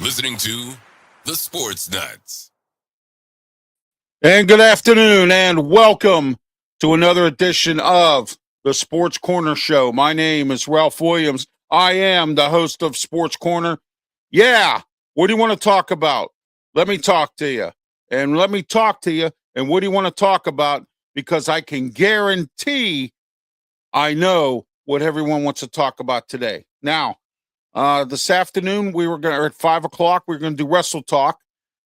Listening to The Sports Nuts. And good afternoon and welcome to another edition of the Sports Corner Show. My name is Ralph Williams. I am the host of Sports Corner. Yeah, what do you want to talk about? Let me talk to you. And what do you want to talk about? Because I can guarantee I know what everyone wants to talk about today. Now, this afternoon, at 5 o'clock, we were going to do Wrestle Talk.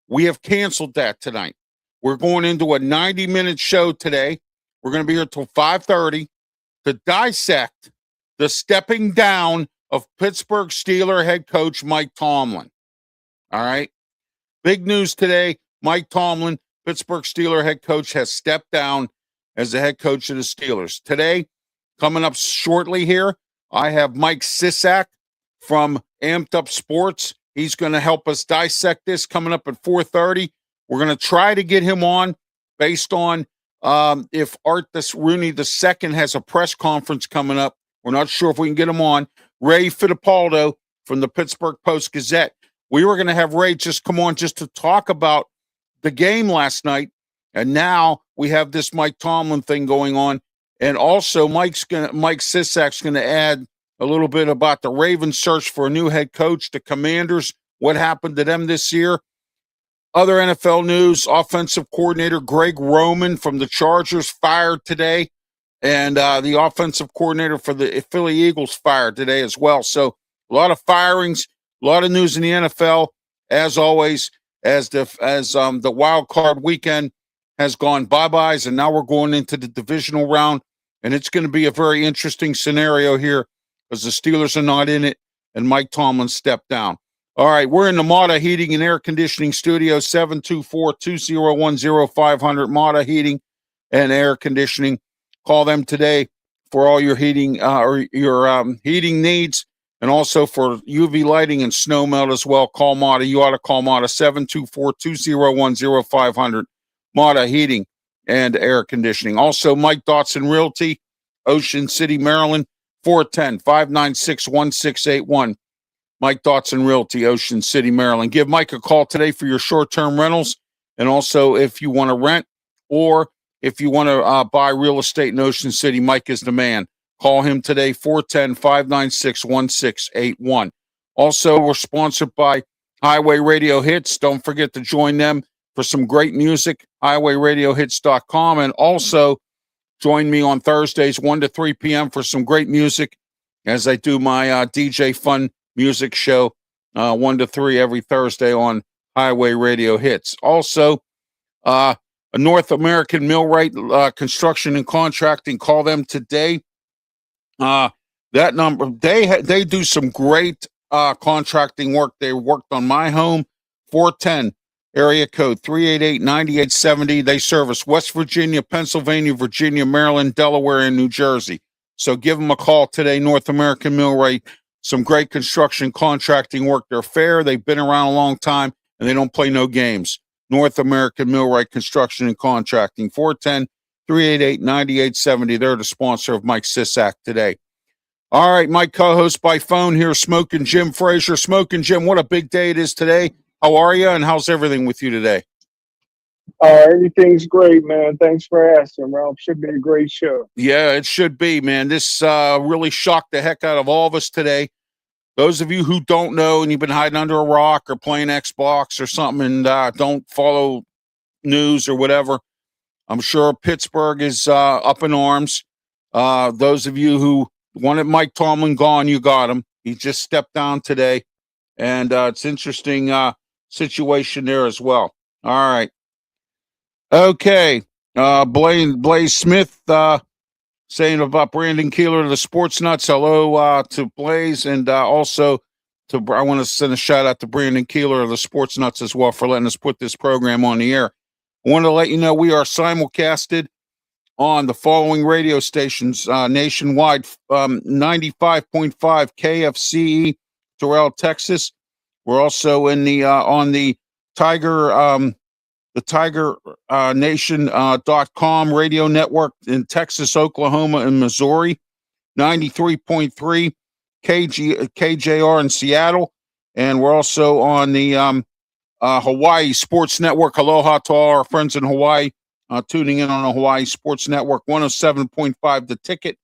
We have canceled that tonight. We're going into a 90-minute show today. We're going to be here till 5:30 to dissect the stepping down of Pittsburgh Steelers head coach Mike Tomlin. All right? Big news today. Mike Tomlin, Pittsburgh Steelers head coach, has stepped down as the head coach of the Steelers. Today, coming up shortly here, I have Mike SISCAK from Amped Up Sports. He's going to help us dissect this coming up at 4:30. We're going to try to get him on based on if Art Rooney II has a press conference coming up. We're not sure if we can get him on. Ray FIDEPALDO from the Pittsburgh Post-Gazette. We were going to have Ray just come on just to talk about the game last night, and now we have this Mike Tomlin thing going on. And also Mike SISCAK's going to add a little bit about the Ravens search for a new head coach, the Commanders, what happened to them this year. Other NFL news, offensive coordinator Greg Roman from the Chargers fired today, and the offensive coordinator for the Philly Eagles fired today as well. So a lot of firings, a lot of news in the NFL, as always, as the wild card weekend has gone bye-byes, and now we're going into the divisional round, and it's going to be a very interesting scenario here, because the Steelers are not in it, and Mike Tomlin stepped down. All right, we're in the Mata Heating and Air Conditioning Studio, 724-201-0500, Mata Heating and Air Conditioning. Call them today for all your heating heating needs, and also for UV lighting and snow melt as well. Call Mata. You ought to call Mata, 724-201-0500, Mata Heating and Air Conditioning. Also, Mike Dotson Realty, Ocean City, Maryland, 410-596-1681. Mike Dotson Realty, Ocean City, Maryland. Give Mike a call today for your short-term rentals, and also if you want to rent or if you want to buy real estate in Ocean City, Mike is the man. Call him today, 410-596-1681. Also, we're sponsored by Highway Radio Hits. Don't forget to join them for some great music, highwayradiohits.com, and also join me on Thursdays, 1 to 3 p.m. for some great music as I do my DJ Fun music show, 1 to 3 every Thursday on Highway Radio Hits. Also, a North American Millwright Construction and Contracting. Call them today. That number, they do some great contracting work. They worked on my home. 410 area code 388-9870. They service West Virginia, Pennsylvania, Virginia, Maryland, Delaware, and New Jersey. So give them a call today. North American Millwright. Some great construction contracting work. They're fair. They've been around a long time, and they don't play no games. North American Millwright Construction and Contracting. 410-388-9870. They're the sponsor of Mike SISCAK today. All right, my co-host by phone here, Smokin Jim Frazier. Smokin Jim, what a big day it is today. How are you, and how's everything with you today? Everything's great, man. Thanks for asking, Ralph. Should be a great show. Yeah, it should be, man. This really shocked the heck out of all of us today. Those of you who don't know and you've been hiding under a rock or playing Xbox or something and don't follow news or whatever, I'm sure Pittsburgh is up in arms. Those of you who wanted Mike Tomlin gone, you got him. He just stepped down today, and it's interesting situation there as well. All right. Okay. Blaze Smith saying about Brandon Keeler to the Sports Nuts. Hello to Blaze, and also I want to send a shout out to Brandon Keeler of the Sports Nuts as well for letting us put this program on the air. I want to let you know we are simulcasted on the following radio stations nationwide: 95.5 KFCE, Terrell, Texas. We're also in the on the Tiger Nation.com radio network in Texas, Oklahoma, and Missouri. 93.3 KJR in Seattle, and we're also on the Hawaii Sports Network. Aloha to all our friends in Hawaii tuning in on the Hawaii Sports Network. 107.5 The Ticket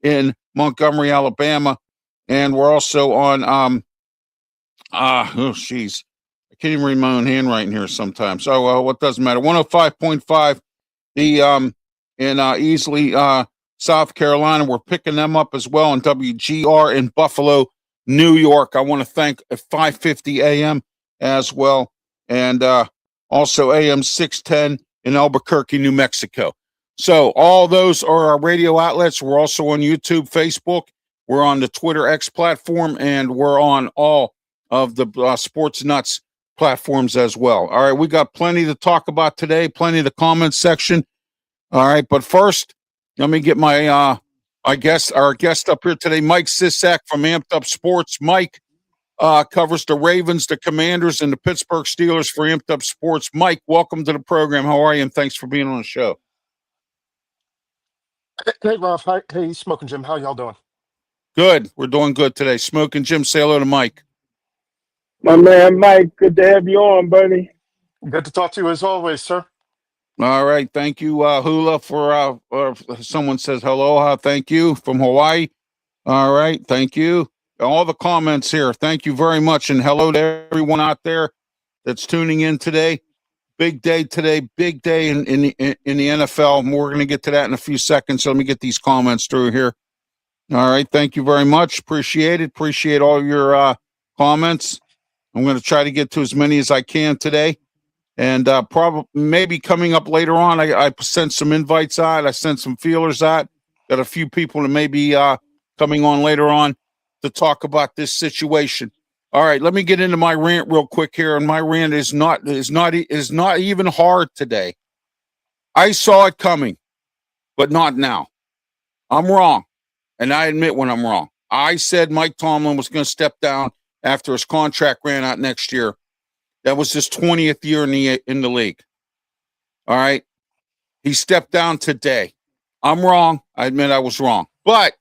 in Montgomery, Alabama, and we're also on I can't even read my own handwriting here sometimes. So what doesn't matter. 105.5 the in Easley, South Carolina. We're picking them up as well on WGR in Buffalo, New York. I want to thank at 5:50 a.m. as well, and also AM 610 in Albuquerque, New Mexico. So all those are our radio outlets. We're also on YouTube, Facebook. We're on the Twitter X platform, and we're on all of the Sports Nuts platforms as well. All right, we got plenty to talk about today, plenty of the comments section. All right, but first, let me get my our guest up here today, Mike SISCAK from Amped Up Sports. Mike covers the Ravens, the Commanders, and the Pittsburgh Steelers for Amped Up Sports. Mike, welcome to the program. How are you? And thanks for being on the show. Hey, Ralph. Hey, Smokin Jim. How y'all doing? Good. We're doing good today. Smokin Jim, say hello to Mike. My man, Mike, good to have you on, buddy. Good to talk to you as always, sir. All right. Thank you, Hula, for someone says aloha. Thank you from Hawaii. All right. Thank you. All the comments here. Thank you very much. And hello to everyone out there that's tuning in today. Big day today. Big day in the NFL. We're going to get to that in a few seconds. So let me get these comments through here. All right. Thank you very much. Appreciate it. Appreciate all your comments. I'm going to try to get to as many as I can today. And probably maybe coming up later on, I sent some invites out. I sent some feelers out. Got a few people that may be coming on later on to talk about this situation. All right, let me get into my rant real quick here. And my rant is not even hard today. I saw it coming, but not now. I'm wrong, and I admit when I'm wrong. I said Mike Tomlin was going to step down after his contract ran out next year. That was his 20th year in the league. All right. He stepped down today. I'm wrong. I admit I was wrong. But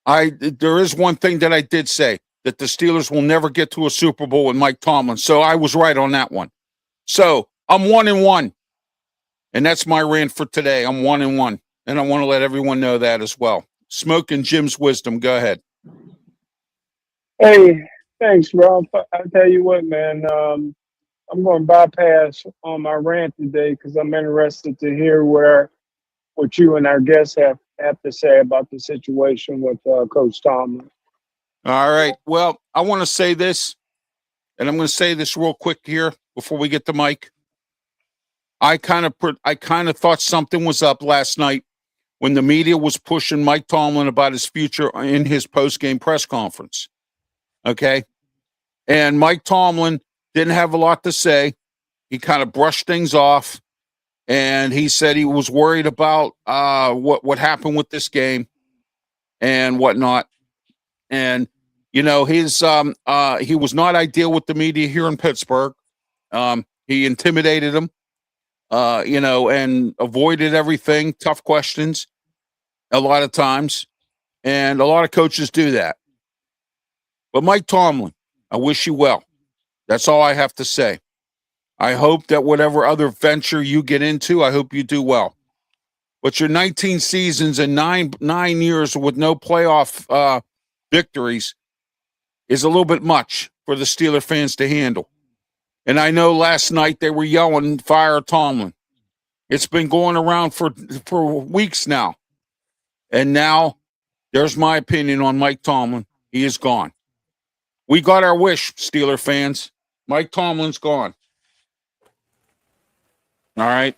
there is one thing that I did say, that the Steelers will never get to a Super Bowl with Mike Tomlin. So I was right on that one. So I'm 1-1. And that's my rant for today. I'm 1-1. And I want to let everyone know that as well. Smokin Jim's wisdom. Go ahead. Hey, thanks, Ralph. I tell you what, man, I'm going to bypass on my rant today because I'm interested to hear what you and our guests have to say about the situation with Coach Tomlin. All right. Well, I want to say this, and I'm going to say this real quick here before we get to Mike. I kind of thought something was up last night when the media was pushing Mike Tomlin about his future in his post-game press conference. Okay? And Mike Tomlin didn't have a lot to say. He kind of brushed things off, and he said he was worried about what happened with this game and whatnot. And he was not ideal with the media here in Pittsburgh. He intimidated them, and avoided everything, tough questions a lot of times, and a lot of coaches do that. But Mike Tomlin, I wish you well. That's all I have to say. I hope that whatever other venture you get into, I hope you do well. But your 19 seasons and nine years with no playoff victories is a little bit much for the Steeler fans to handle. And I know last night they were yelling, "Fire Tomlin." It's been going around for weeks now. And now there's my opinion on Mike Tomlin. He is gone. We got our wish, Steeler fans. Mike Tomlin's gone. All right.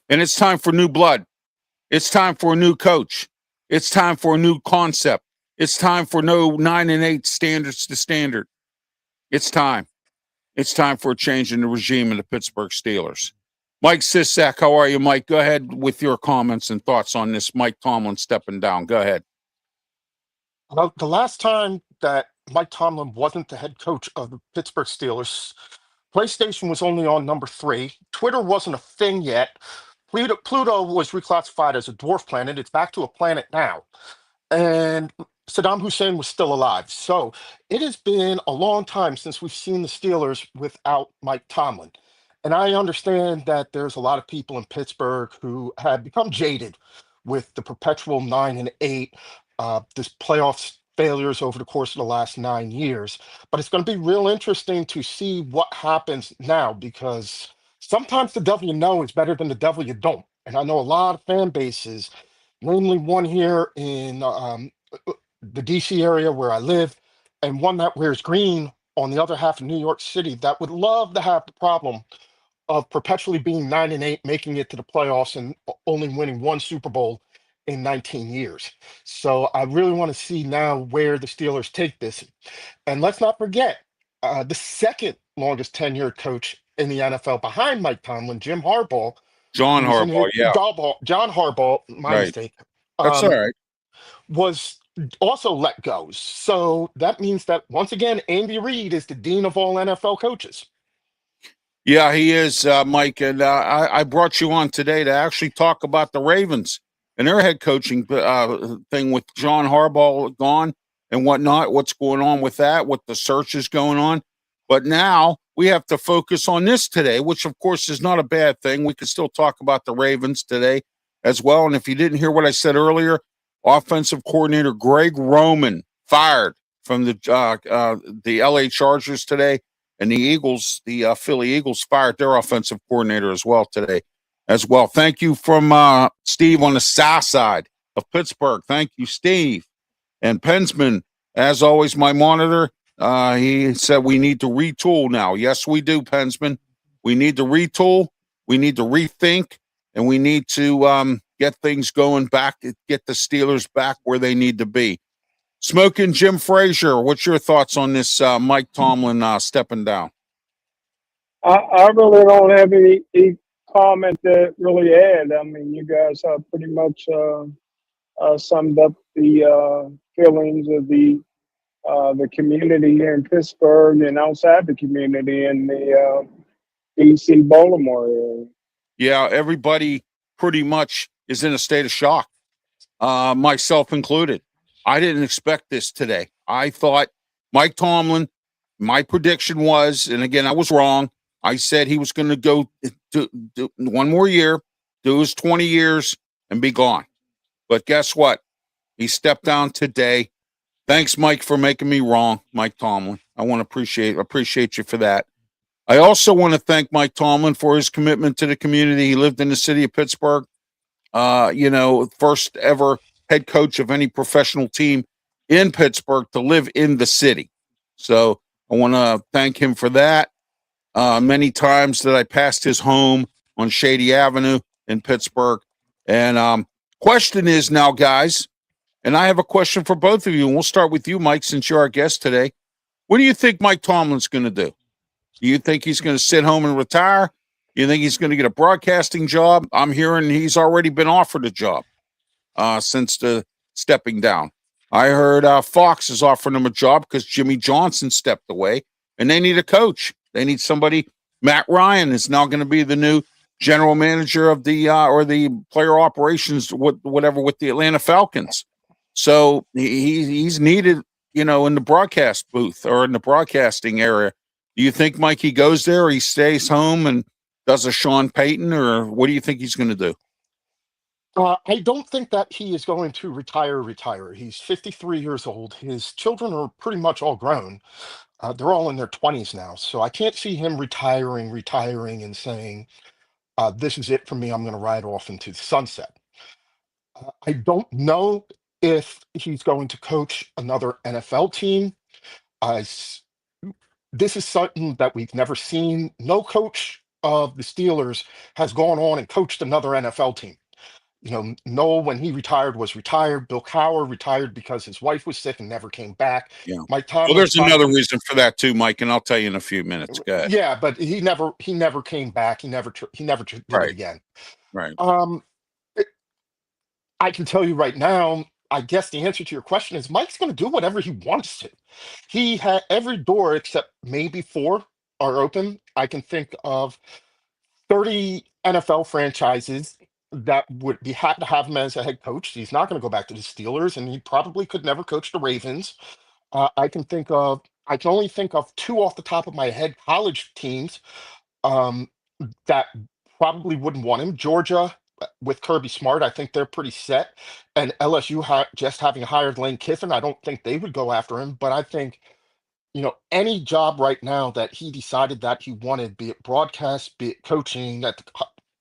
And it's time for new blood. It's time for a new coach. It's time for a new concept. It's time for no 9-8 standards to standard. It's time. It's time for a change in the regime of the Pittsburgh Steelers. Mike SISCAK, how are you, Mike? Go ahead with your comments and thoughts on this Mike Tomlin stepping down. Go ahead. Well, the last time that Mike Tomlin wasn't the head coach of the Pittsburgh Steelers, PlayStation was only on number 3. Twitter wasn't a thing yet. Pluto was reclassified as a dwarf planet. It's back to a planet now. And Saddam Hussein was still alive. So it has been a long time since we've seen the Steelers without Mike Tomlin. And I understand that there's a lot of people in Pittsburgh who have become jaded with the perpetual 9-8, this playoff failures over the course of the last 9 years. But it's going to be real interesting to see what happens now, because sometimes the devil you know is better than the devil you don't. And I know a lot of fan bases, namely one here in the DC area where I live, and one that wears green on the other half of New York City, that would love to have the problem of perpetually being 9-8, making it to the playoffs and only winning one Super Bowl in 19 years. So I really want to see now where the Steelers take this. And let's not forget, the second longest tenured coach in the NFL behind Mike Tomlin, Jim Harbaugh. John Harbaugh, yeah. John Harbaugh, my Right. mistake. That's all right. Was also let go. So that means that once again, Andy Reid is the dean of all NFL coaches. Yeah, he is, Mike. And I brought you on today to actually talk about the Ravens and their head coaching thing with John Harbaugh gone and whatnot, what's going on with that, what the search is going on. But now we have to focus on this today, which, of course, is not a bad thing. We can still talk about the Ravens today as well. And if you didn't hear what I said earlier, offensive coordinator Greg Roman fired from the LA Chargers today. And the Eagles, the Philly Eagles, fired their offensive coordinator as well today as well. Thank you from Steve on the south side of Pittsburgh. Thank you, Steve. And Pensman, as always, my monitor, he said we need to retool now. Yes, we do, Pensman. We need to retool. We need to rethink. And we need to get things going back, get the Steelers back where they need to be. Smokin, Jim Frazier, what's your thoughts on this Mike Tomlin stepping down? I really don't have any comment to really add. I mean, you guys have pretty much summed up the feelings of the community here in Pittsburgh and outside the community in the DC Baltimore area. Yeah, everybody pretty much is in a state of shock, myself included. I didn't expect this today. I thought Mike Tomlin, my prediction was, and again, I was wrong. I said he was going to go do one more year, do his 20 years, and be gone. But guess what? He stepped down today. Thanks, Mike, for making me wrong, Mike Tomlin. I want to appreciate you for that. I also want to thank Mike Tomlin for his commitment to the community. He lived in the city of Pittsburgh. First ever head coach of any professional team in Pittsburgh to live in the city. So I want to thank him for that. Many times that I passed his home on Shady Avenue in Pittsburgh. And question is now, guys, and I have a question for both of you, and we'll start with you, Mike, since you're our guest today. What do you think Mike Tomlin's going to do? Do you think he's going to sit home and retire? You think he's going to get a broadcasting job? I'm hearing he's already been offered a job since the stepping down. I heard Fox is offering him a job because Jimmy Johnson stepped away, and they need a coach. They need somebody. Matt Ryan is now going to be the new general manager of the or the player operations, whatever, with the Atlanta Falcons. So he's needed, in the broadcast booth or in the broadcasting area. Do you think Mikey goes there, or he stays home and does a Sean Payton, or what do you think he's going to do? I don't think that he is going to retire. He's 53 years old. His children are pretty much all grown. They're all in their 20s now. So I can't see him retiring and saying, this is it for me. I'm going to ride off into the sunset. I don't know if he's going to coach another NFL team. This is something that we've never seen. No coach of the Steelers has gone on and coached another NFL team. Noel, when he retired, was retired. Bill Cowher retired because his wife was sick and never came back. Yeah. Mike Tomlin. Well, there's another reason for that too, Mike, and I'll tell you in a few minutes. Go ahead. Yeah, but he never came back. He never did it again. Right. I can tell you right now, I guess the answer to your question is Mike's going to do whatever he wants to. He had every door except maybe 4 are open. I can think of 30 NFL franchises that would be happy to have him as a head coach. He's not going to go back to the Steelers, and he probably could never coach the Ravens. I can only think of 2 off the top of my head college teams that probably wouldn't want him. Georgia with Kirby Smart, I think they're pretty set. And LSU just having hired Lane Kiffin, I don't think they would go after him. But I think, any job right now that he decided that he wanted, be it broadcast, be it coaching at the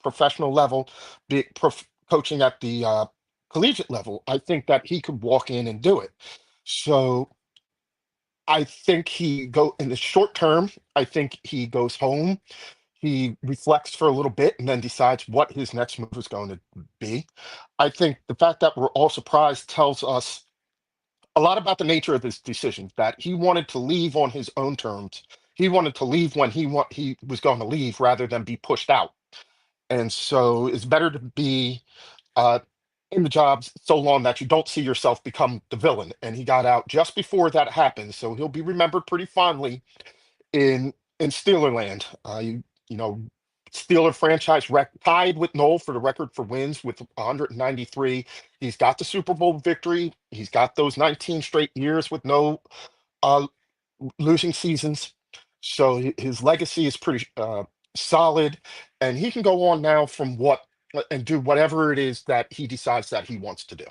professional level, be it coaching at the collegiate level, I think that he could walk in and do it. So I think in the short term, I think he goes home. He reflects for a little bit and then decides what his next move is going to be. I think the fact that we're all surprised tells us a lot about the nature of this decision, that he wanted to leave on his own terms. He wanted to leave when he was going to leave rather than be pushed out. And so it's better to be in the job so long that you don't see yourself become the villain. And he got out just before that happened. So he'll be remembered pretty fondly in Steelerland. Steeler franchise tied with Noel for the record for wins with 193. He's got the Super Bowl victory. He's got those 19 straight years with no losing seasons. So his legacy is pretty solid, and he can go on now and do whatever it is that he decides that he wants to do.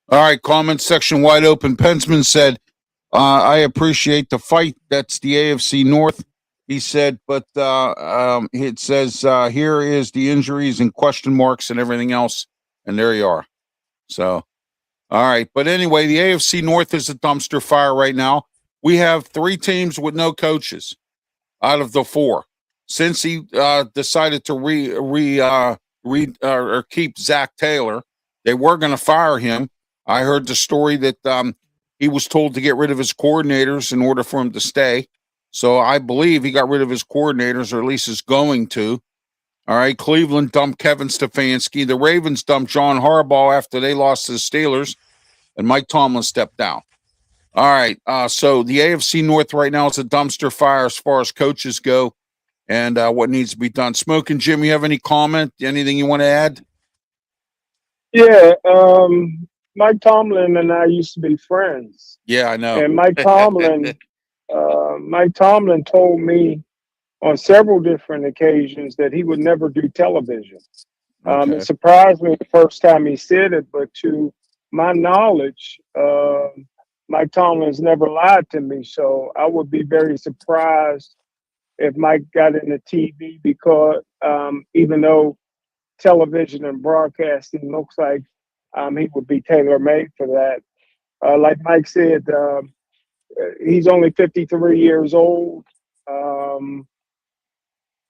All right, comment section wide open. Pensman said, I appreciate the fight. That's the AFC North, he said, but it says here is the injuries and question marks and everything else, and there you are. So, all right. But anyway, the AFC North is a dumpster fire right now. We have 3 teams with no coaches out of the 4. Since he decided to keep Zach Taylor, they were going to fire him. I heard the story that he was told to get rid of his coordinators in order for him to stay. So I believe he got rid of his coordinators, or at least is going to. All right, Cleveland dumped Kevin Stefanski. The Ravens dumped John Harbaugh after they lost to the Steelers, and Mike Tomlin stepped down. All right, so the AFC North right now is a dumpster fire as far as coaches go and what needs to be done. Smokin, Jim, you have any comment? Anything you want to add? Yeah, Mike Tomlin and I used to be friends. Yeah, I know. And Mike Tomlin told me on several different occasions that he would never do television. Okay. It surprised me the first time he said it, but to my knowledge, Mike Tomlin's never lied to me. So I would be very surprised if Mike got into TV, because even though television and broadcasting looks like he would be tailor-made for that. Like Mike said, he's only 53 years old.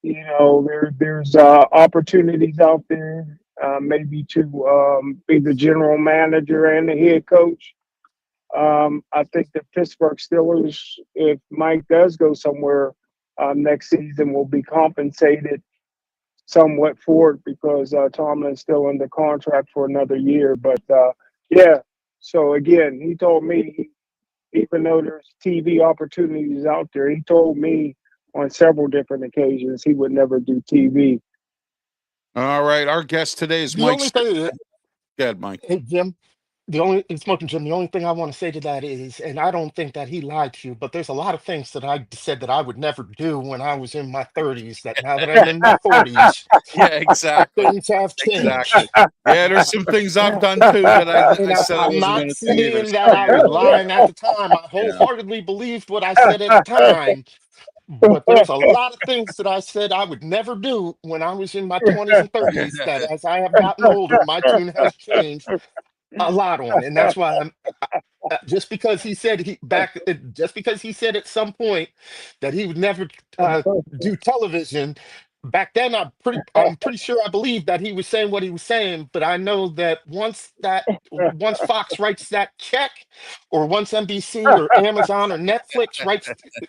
there's opportunities out there, maybe to be the general manager and the head coach. I think the Pittsburgh Steelers, if Mike does go somewhere next season, will be compensated somewhat for it because Tomlin's still under contract for another year. But yeah, so again, he told me, even though there's TV opportunities out there, he told me on several different occasions he would never do TV. All right. Our guest today is The Mike. only thing, Good, Mike. hey, Jim, Smoking Jim, the only thing I want to say to that is, and I don't think that he lied to you, but there's a lot of things that I said that I would never do when I was in my 30s, that now that I'm in my 40s, Yeah, exactly. things have changed. Exactly. Yeah, there's some things I've done too that I said I I'm wasn't not going to do either. saying that I was lying at the time. I wholeheartedly believed what I said at the time. But there's a lot of things that I said I would never do when I was in my 20s and 30s that as I have gotten older, my tune has changed a lot on. And that's why just because he said just because he said at some point that he would never do television. Back then, I'm pretty sure I believed that he was saying what he was saying, but I know that once Fox writes that check, or once NBC or Amazon or Netflix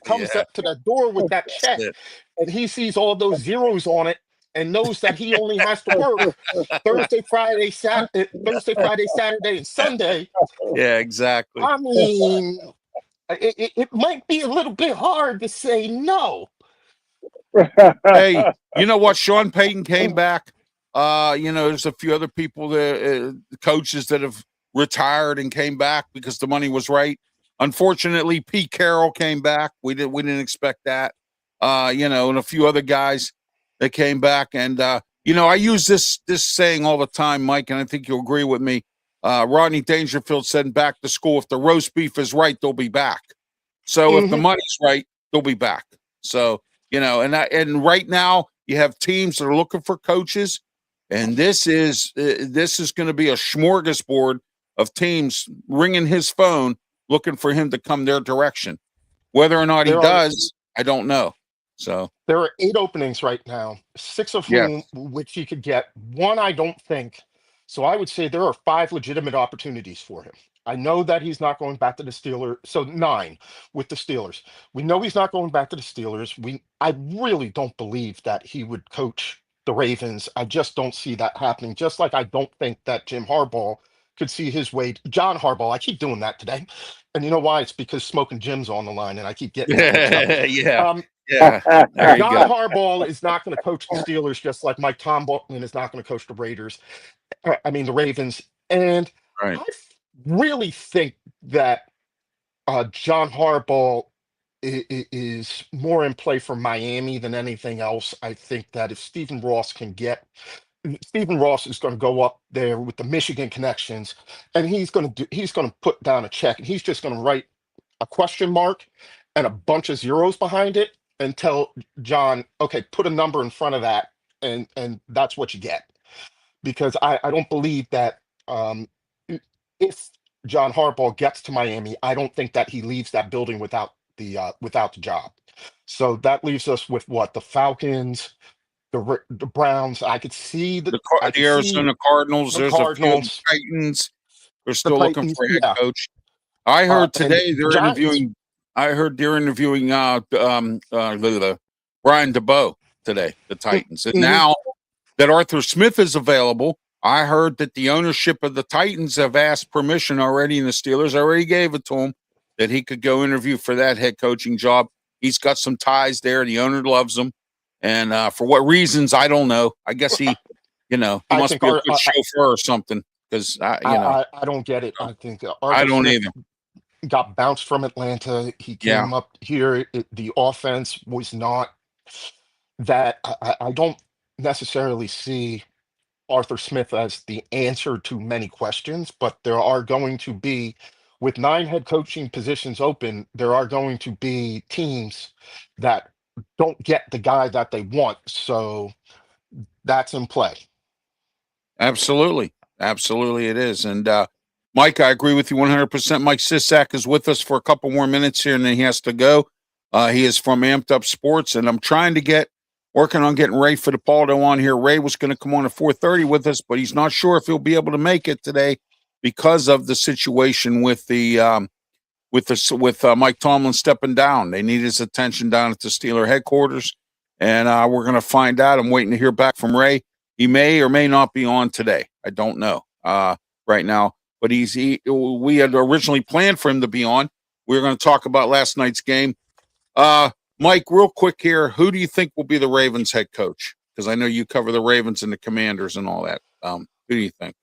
comes Yeah. up to the door with that That's check, it. and he sees all those zeros on it and knows that he only has to work Thursday, Friday, Saturday, and Sunday. Yeah, exactly. I mean, it might be a little bit hard to say no. Hey, you know what? Sean Payton came back. There's a few other people, coaches that have retired and came back because the money was right. Unfortunately, Pete Carroll came back. We didn't expect that. And a few other guys that came back. And I use this saying all the time, Mike, and I think you'll agree with me. Rodney Dangerfield said back to school, if the roast beef is right, they'll be back. So if the money's right, they'll be back. So and right now you have teams that are looking for coaches, and this is going to be a smorgasbord of teams ringing his phone looking for him to come their direction. Whether or not he does, I don't know. So there are 8 openings right now, 6 of whom which he could get. 1, I don't think. So I would say there are 5 legitimate opportunities for him. I know that he's not going back to the Steelers. So 9 with the Steelers. We know he's not going back to the Steelers. I really don't believe that he would coach the Ravens. I just don't see that happening. Just like I don't think that Jim Harbaugh could see his way. John Harbaugh, I keep doing that today. And you know why? It's because Smoking Jim's on the line and I keep getting that mixed up. Yeah. There you John go. Harbaugh is not going to coach the Steelers, just like Mike Tomlin is not going to coach the the Ravens. And Right. I really think that John Harbaugh is more in play for Miami than anything else. I think that if Stephen Ross is going to go up there with the Michigan connections, and he's going to put down a check, and he's just going to write a question mark and a bunch of zeros behind it and tell John, okay, put a number in front of that, and that's what you get. Because I don't believe that if John Harbaugh gets to Miami, I don't think that he leaves that building without the job. So that leaves us with what? The Falcons, the Browns. I could see The Arizona Cardinals. There's a few of the Titans. They're still looking for a head coach. I heard today they're interviewing. I heard they're interviewing Brian DeBoe today, the Titans. And now that Arthur Smith is available, I heard that the ownership of the Titans have asked permission already, and the Steelers already gave it to him that he could go interview for that head coaching job. He's got some ties there. The owner loves him. And for what reasons, I don't know. I guess he must be a good chauffeur or something. Because I don't get it. I think I don't either. Got bounced from Atlanta. He came up here. The offense was not that. I don't necessarily see Arthur Smith as the answer to many questions, but there are going to be, with 9 head coaching positions open, there are going to be teams that don't get the guy that they want. So that's in play. Absolutely. Absolutely it is. And Mike, I agree with you 100%. Mike SISCAK is with us for a couple more minutes here, and then he has to go. He is from Amped Up Sports, and I'm trying to get working on getting Ray FIDEPALDO on here. Ray was going to come on at 4:30 with us, but he's not sure if he'll be able to make it today because of the situation with Mike Tomlin stepping down. They need his attention down at the Steeler headquarters, and we're going to find out. I'm waiting to hear back from Ray. He may or may not be on today. I don't know right now, but we had originally planned for him to be on. We were going to talk about last night's game. Mike, real quick here, who do you think will be the Ravens head coach? Because I know you cover the Ravens and the Commanders and all that. Who do you think?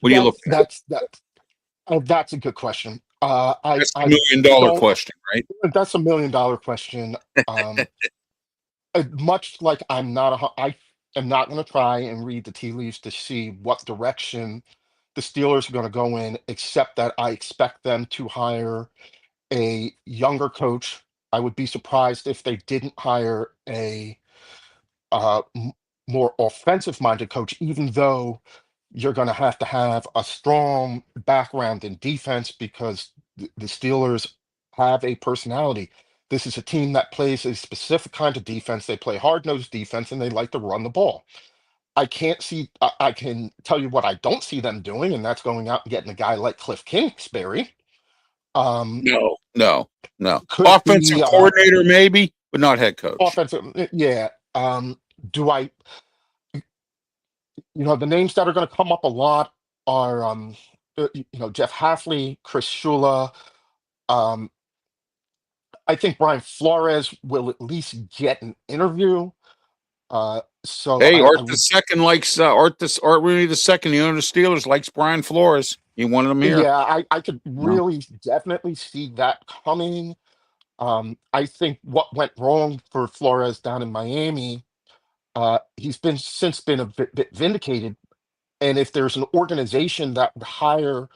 What do you look at? That's a good question. That's a $1 million question, right? That's $1 million question. Much like I am not going to try and read the tea leaves to see what direction the Steelers are going to go in, except that I expect them to hire a younger coach. I would be surprised if they didn't hire a more offensive-minded coach, even though you're going to have a strong background in defense because the Steelers have a personality. This is a team that plays a specific kind of defense. They play hard-nosed defense, and they like to run the ball. I can tell you what I don't see them doing, and that's going out and getting a guy like Cliff Kingsbury. No. Offensive coordinator, maybe, but not head coach. Offensive, yeah. The names that are going to come up a lot are, Jeff Hafley, Chris Shula. I think Brian Flores will at least get an interview. Art Rooney the second, the owner of the Steelers, likes Brian Flores. He wanted him here. Yeah, I could really definitely see that coming. I think what went wrong for Flores down in Miami, he's since been a bit vindicated. And if there's an organization that would hire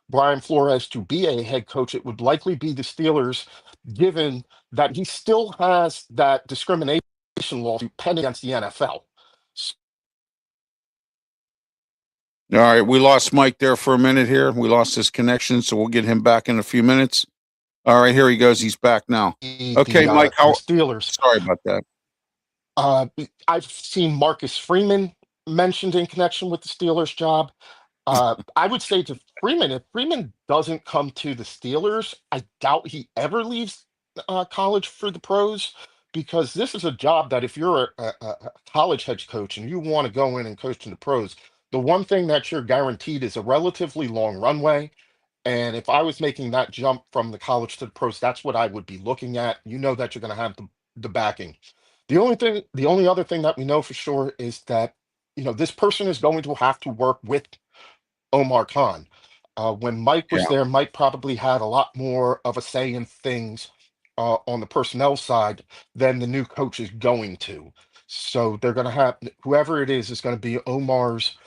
Brian Flores to be a head coach, it would likely be the Steelers, given that he still has that discrimination lawsuit pending against the NFL. All right, we lost Mike there for a minute here. We lost his connection, so we'll get him back in a few minutes. All right, here he goes. He's back now. Okay, Mike, the Steelers. Sorry about that. I've seen Marcus Freeman mentioned in connection with the Steelers job. I would say to Freeman, if Freeman doesn't come to the Steelers, I doubt he ever leaves college for the pros, because this is a job that if you're a college head coach and you want to go in and coach in the pros, the one thing that you're guaranteed is a relatively long runway. And if I was making that jump from the college to the pros, that's what I would be looking at. You know that you're going to have the backing. The only other thing that we know for sure is that, this person is going to have to work with Omar Khan. When Mike was there, Mike probably had a lot more of a say in things on the personnel side than the new coach is going to. So they're going to have, whoever it is going to be Omar's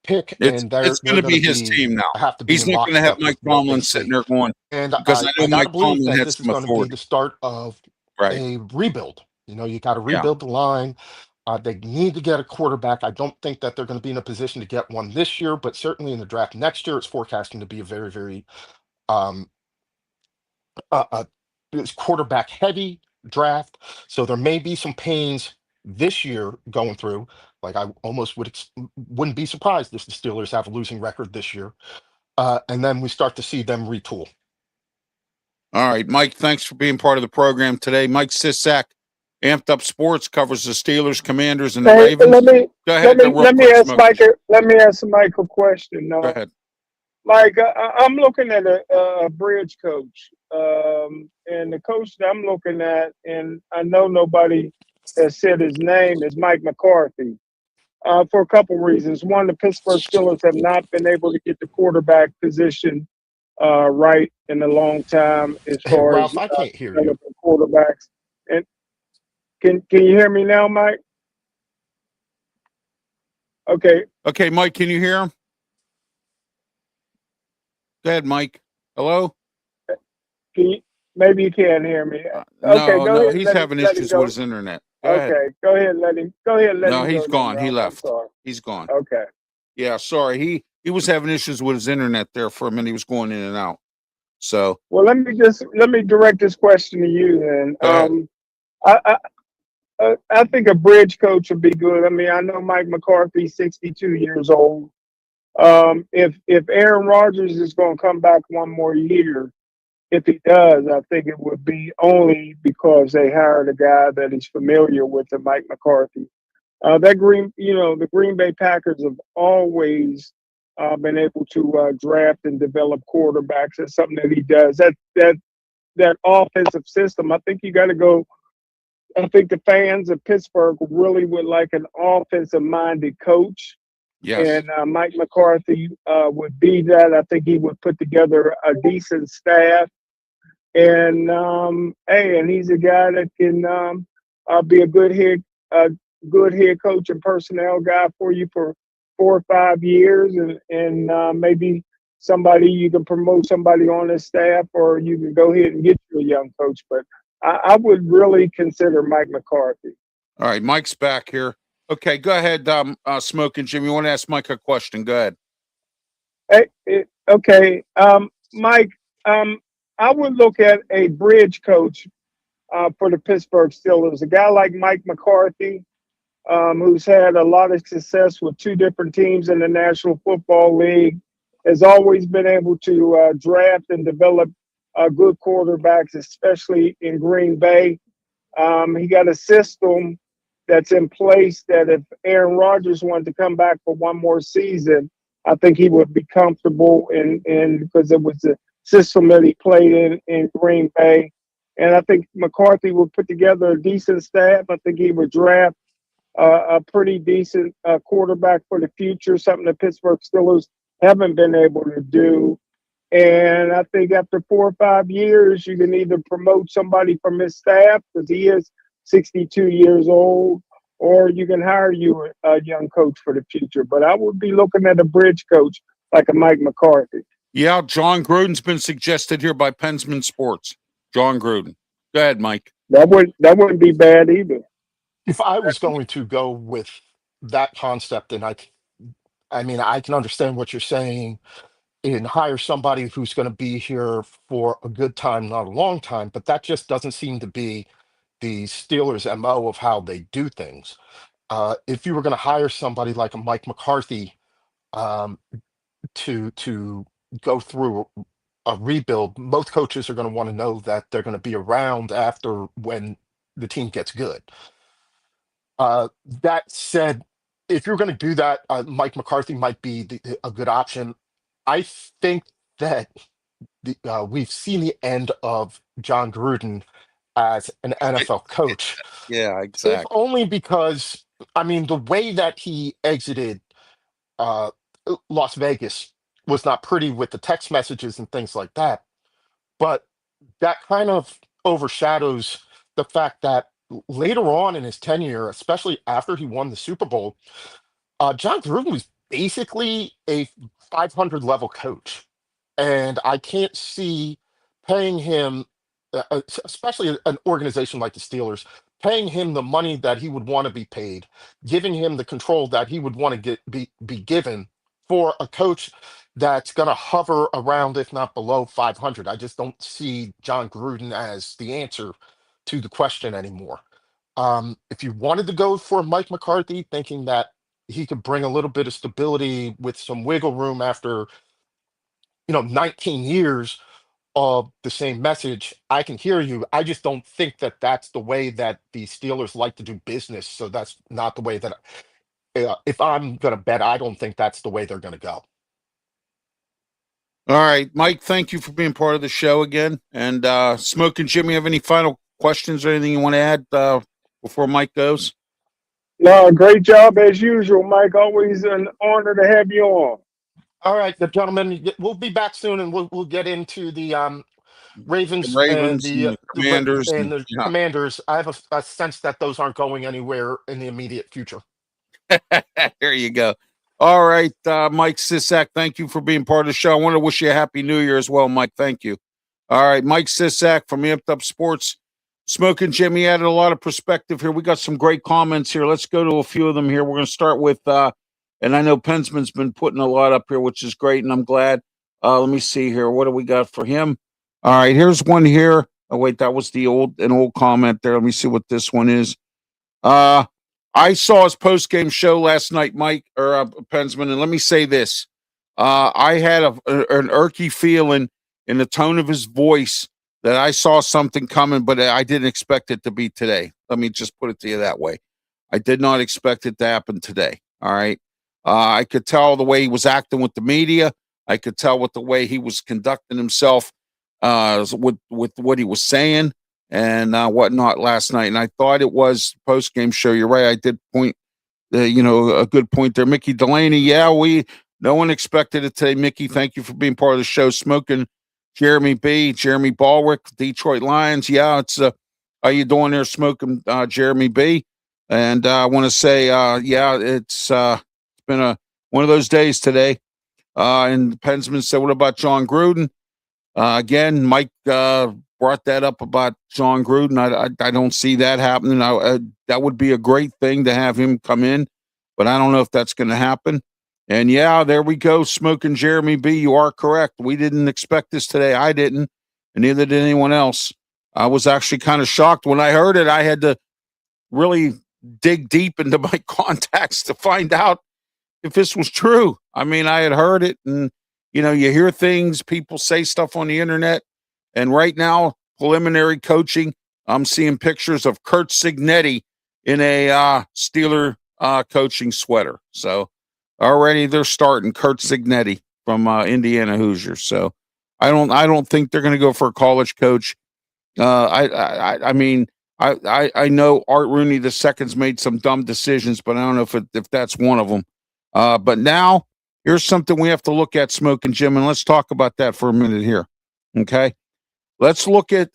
pick, it's going to be his team now. He's not going to have Mike Tomlin sitting there going, and because I know Mike Tomlin had this is some going to be authority. the start of a rebuild. You got to rebuild the line. They need to get a quarterback. I don't think that they're going to be in a position to get one this year, but certainly in the draft next year, it's forecasting to be a very, very quarterback heavy draft. So there may be some pains this year going through. Like I almost wouldn't be surprised if the Steelers have a losing record this year. And then we start to see them retool. All right, Mike, thanks for being part of the program today. Mike SISCAK, Amped Up Sports, covers the Steelers, Commanders, and the Ravens. Let me ask Mike a question. Go ahead. Mike, I'm looking at a bridge coach, and the coach that I'm looking at, and I know nobody has said his name, is Mike McCarthy, for a couple reasons. One, the Pittsburgh Steelers have not been able to get the quarterback position right in a long time as far Ralph, as I can't hear you. Quarterbacks. And can you hear me now, Mike? Okay, Mike, can you hear him? Go ahead, Mike. Hello? Maybe you can't hear me. No, he's having issues with his internet. Go ahead. Go ahead, let him. No, he's gone. He left. He's gone. Okay. Yeah, sorry. He was having issues with his internet there for a minute. He was going in and out. So. Well, let me direct this question to you then. I think a bridge coach would be good. I mean, I know Mike McCarthy's 62 years old. If Aaron Rodgers is going to come back one more year, if he does, I think it would be only because they hired a guy that he's familiar with, and Mike McCarthy. The Green Bay Packers have always been able to draft and develop quarterbacks. That's something that he does. That offensive system. I think you got to go. I think the fans of Pittsburgh really would like an offensive-minded coach, Yes. and Mike McCarthy would be that. I think he would put together a decent staff, and and he's a guy that can be a good head coach and personnel guy for you for 4 or 5 years, and maybe somebody you can promote somebody on his staff, or you can go ahead and get you a young coach. But I would really consider Mike McCarthy. All right, Mike's back here. Okay, go ahead, Smokin' Jim. You want to ask Mike a question? Go ahead. Okay, Mike. I would look at a bridge coach for the Pittsburgh Steelers. A guy like Mike McCarthy, who's had a lot of success with 2 different teams in the National Football League, has always been able to draft and develop good quarterbacks, especially in Green Bay. He got a system that's in place that if Aaron Rodgers wanted to come back for one more season, I think he would be comfortable in because it was a system that he played in Green Bay. And I think McCarthy would put together a decent staff. I think he would draft a pretty decent quarterback for the future, something the Pittsburgh Steelers haven't been able to do. And I think after 4 or 5 years, you can either promote somebody from his staff, because he is 62 years old, or you can hire you a young coach for the future. But I would be looking at a bridge coach like a Mike McCarthy. Yeah, John Gruden's been suggested here by Pensman Sports. John Gruden. Go ahead, Mike. That wouldn't be bad either. If I was going to go with that concept, then I mean, I can understand what you're saying and hire somebody who's going to be here for a good time, not a long time, but that just doesn't seem to be the Steelers' MO of how they do things. If you were going to hire somebody like a Mike McCarthy um, to go through a rebuild, most coaches are going to want to know that they're going to be around after when the team gets good. That said, if you're going to do that, Mike McCarthy might be a good option. I think that we've seen the end of John Gruden as an NFL coach, Yeah, if exactly. only because, I mean, the way that he exited uh, Las Vegas was not pretty with the text messages and things like that. But that kind of overshadows the fact that later on in his tenure, especially after he won the Super Bowl, John Gruden was basically a 500 level coach. And I can't see paying him, especially an organization like the Steelers, paying him the money that he would want to be paid, giving him the control that he would want to be given for a coach that's going to hover around, if not below 500. I just don't see John Gruden as the answer to the question anymore. If you wanted to go for Mike McCarthy, thinking that he could bring a little bit of stability with some wiggle room after 19 years of the same message, I can hear you. I just don't think that that's the way that the Steelers like to do business. So that's not the way that if I'm going to bet, I don't think that's the way they're going to go. All right, Mike, thank you for being part of the show again. And Smokin' Jimmy, have any final questions or anything you want to add before Mike goes? No, great job as usual, Mike. Always an honor to have you on. All right, the gentlemen, we'll be back soon, and we'll get into the Ravens, and Ravens and the Commanders. the Commanders. I have a sense that those aren't going anywhere in the immediate future. There you go. All right, Mike SISCAK, thank you for being part of the show. I want to wish you a happy New Year as well, Mike. Thank you. All right, Mike SISCAK from Amped Up Sports. Smokin' Jimmy added a lot of perspective here. We got some great comments here. Let's go to a few of them here. We're going to start with, and I know Pensman's been putting a lot up here, which is great, and I'm glad. Let me see here. What do we got for him? All right, here's one here. Oh, wait, that was an old comment there. Let me see what this one is. I saw his post game show last night, Mike or Pensman, and let me say this: I had an irky feeling in the tone of his voice that I saw something coming, but I didn't expect it to be today. Let me just put it to you that way. I did not expect it to happen today. All right. I could tell the way he was acting with the media. I could tell with the way he was conducting himself with what he was saying and whatnot last night. And I thought it was post game show. You're right. I did point, a good point there. Mickey Delaney. Yeah, no one expected it today. Mickey, thank you for being part of the show. Smokin, Jeremy B, Jeremy Balwick, Detroit Lions. Yeah, it's how you doing there, Smokin, Jeremy B? And I want to say, it's been one of those days today. And Pensman said, what about John Gruden? Again, Mike brought that up about John Gruden. I don't see that happening. That would be a great thing to have him come in, but I don't know if that's going to happen. And yeah, there we go. Smokin Jeremy B. You are correct. We didn't expect this today. I didn't, and neither did anyone else. I was actually kind of shocked when I heard it. I had to really dig deep into my contacts to find out if this was true. I mean, I had heard it, and you hear things, people say stuff on the internet, and right now, preliminary coaching, I'm seeing pictures of Curt Cignetti in a Steeler coaching sweater. So already they're starting Curt Cignetti from Indiana Hoosiers. So I don't think they're going to go for a college coach. I mean, I know Art Rooney II's made some dumb decisions, but I don't know if that's one of them. But now here's something we have to look at, Smokin Jim, and let's talk about that for a minute here. Okay, let's look at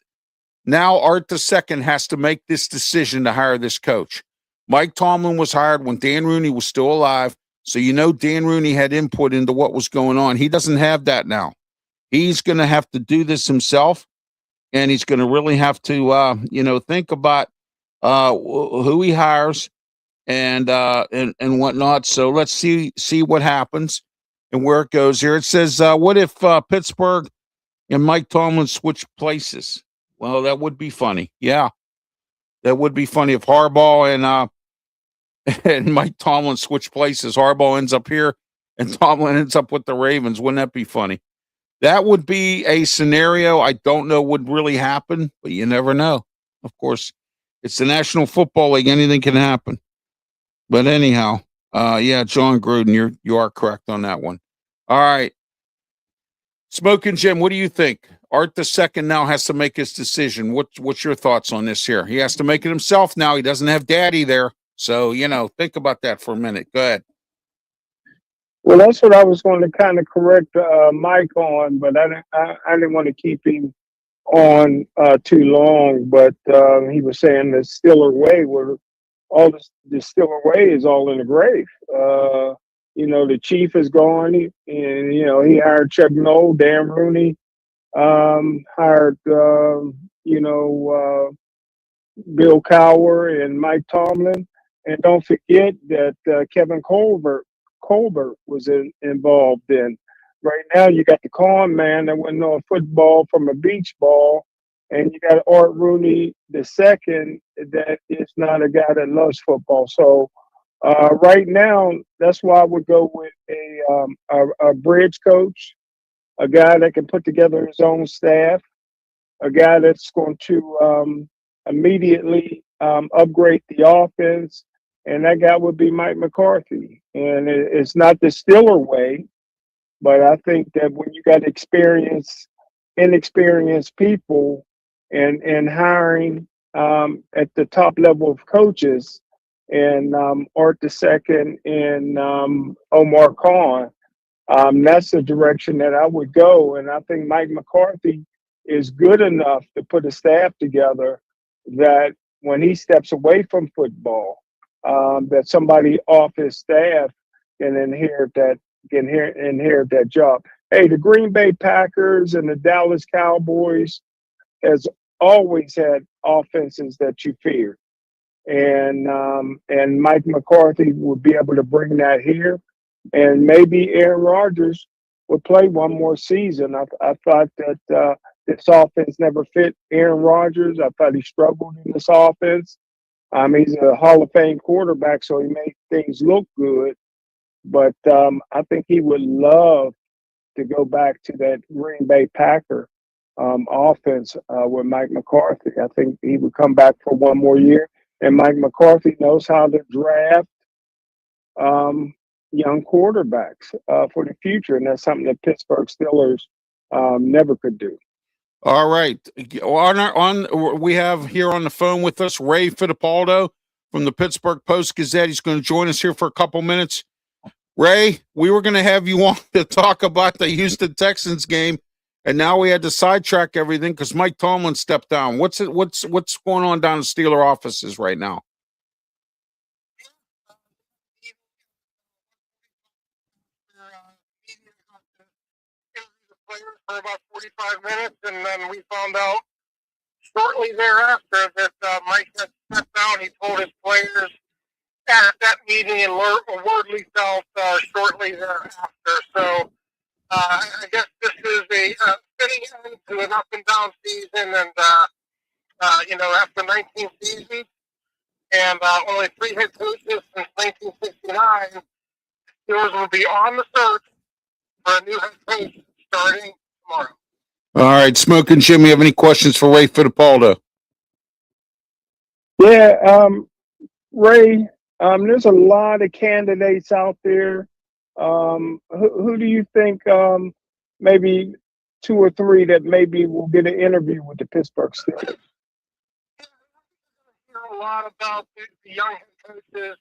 now. Art II has to make this decision to hire this coach. Mike Tomlin was hired when Dan Rooney was still alive, so Dan Rooney had input into what was going on. He doesn't have that now. He's going to have to do this himself. And he's going to really have to, think about who he hires and whatnot. So let's see what happens and where it goes here. It says, what if Pittsburgh and Mike Tomlin switch places? Well, that would be funny. Yeah, that would be funny if Harbaugh and Mike Tomlin switch places. Harbaugh ends up here and Tomlin ends up with the Ravens. Wouldn't that be funny? That would be a scenario I don't know would really happen, but you never know. Of course, it's the National Football League. Anything can happen. But anyhow, John Gruden, you are correct on that one. All right. Smokin Jim, what do you think? Art II now has to make his decision. What's your thoughts on this here? He has to make it himself now. He doesn't have Daddy there. So, think about that for a minute. Go ahead. Well, that's what I was going to kind of correct Mike on, but I didn't want to keep him on too long. But he was saying the Steeler way, where all the Steeler way is all in the grave. The chief is gone, and he hired Chuck Noll, Dan Rooney, hired Bill Cowher and Mike Tomlin, and don't forget that Kevin Colbert was involved in. Right now, you got the con man that wouldn't know a football from a beach ball, and you got Art Rooney II that is not a guy that loves football. So right now, that's why I would go with a bridge coach, a guy that can put together his own staff, a guy that's going to immediately upgrade the offense. And that guy would be Mike McCarthy. And it's not the Steeler way, but I think that when you got inexperienced people and hiring at the top level of coaches, and Art II and Omar Khan, that's the direction that I would go. And I think Mike McCarthy is good enough to put a staff together that when he steps away from football, that somebody off his staff can inherit that job. Hey, the Green Bay Packers and the Dallas Cowboys has always had offenses that you feared, and Mike McCarthy would be able to bring that here, and maybe Aaron Rodgers would play one more season. I thought that this offense never fit Aaron Rodgers. I thought he struggled in this offense. He's a Hall of Fame quarterback, so he made things look good. But I think he would love to go back to that Green Bay Packer offense with Mike McCarthy. I think he would come back for one more year. And Mike McCarthy knows how to draft um, young quarterbacks for the future, and that's something that Pittsburgh Steelers never could do. All right. We have here on the phone with us Ray Fittipaldo from the Pittsburgh Post-Gazette. He's going to join us here for a couple minutes. Ray, we were going to have you on to talk about the Houston Texans game, and now we had to sidetrack everything because Mike Tomlin stepped down. What's going on down in Steeler offices right now? Players for about 45 minutes, and then we found out shortly thereafter that Mike had stepped down. He told his players at that meeting in Wordley South shortly thereafter. So I guess this is a fitting end to an up and down season, and after 19 seasons and only 3 head coaches since 1969, Steelers will be on the search for a new head coach starting tomorrow. All right, Smokin, Jim, you have any questions for Ray Fittipaldo? Yeah, Ray, there's a lot of candidates out there. Who do you think maybe 2 or 3 that maybe will get an interview with the Pittsburgh Steelers? I hear a lot about the young head coaches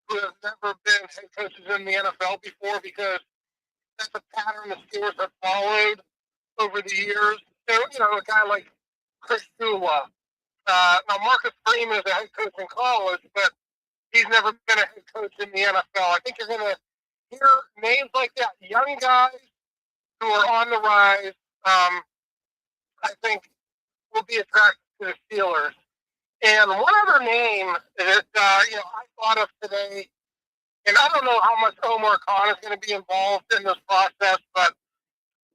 who have never been head coaches in the NFL before, because that's a pattern the Steelers have followed over the years. So, a guy like Chris Shula. Now, Marcus Freeman is a head coach in college, but he's never been a head coach in the NFL. I think you're going to hear names like that, young guys who are on the rise. I think will be attracted to the Steelers. And one other name that I thought of today, and I don't know how much Omar Khan is going to be involved in this process, but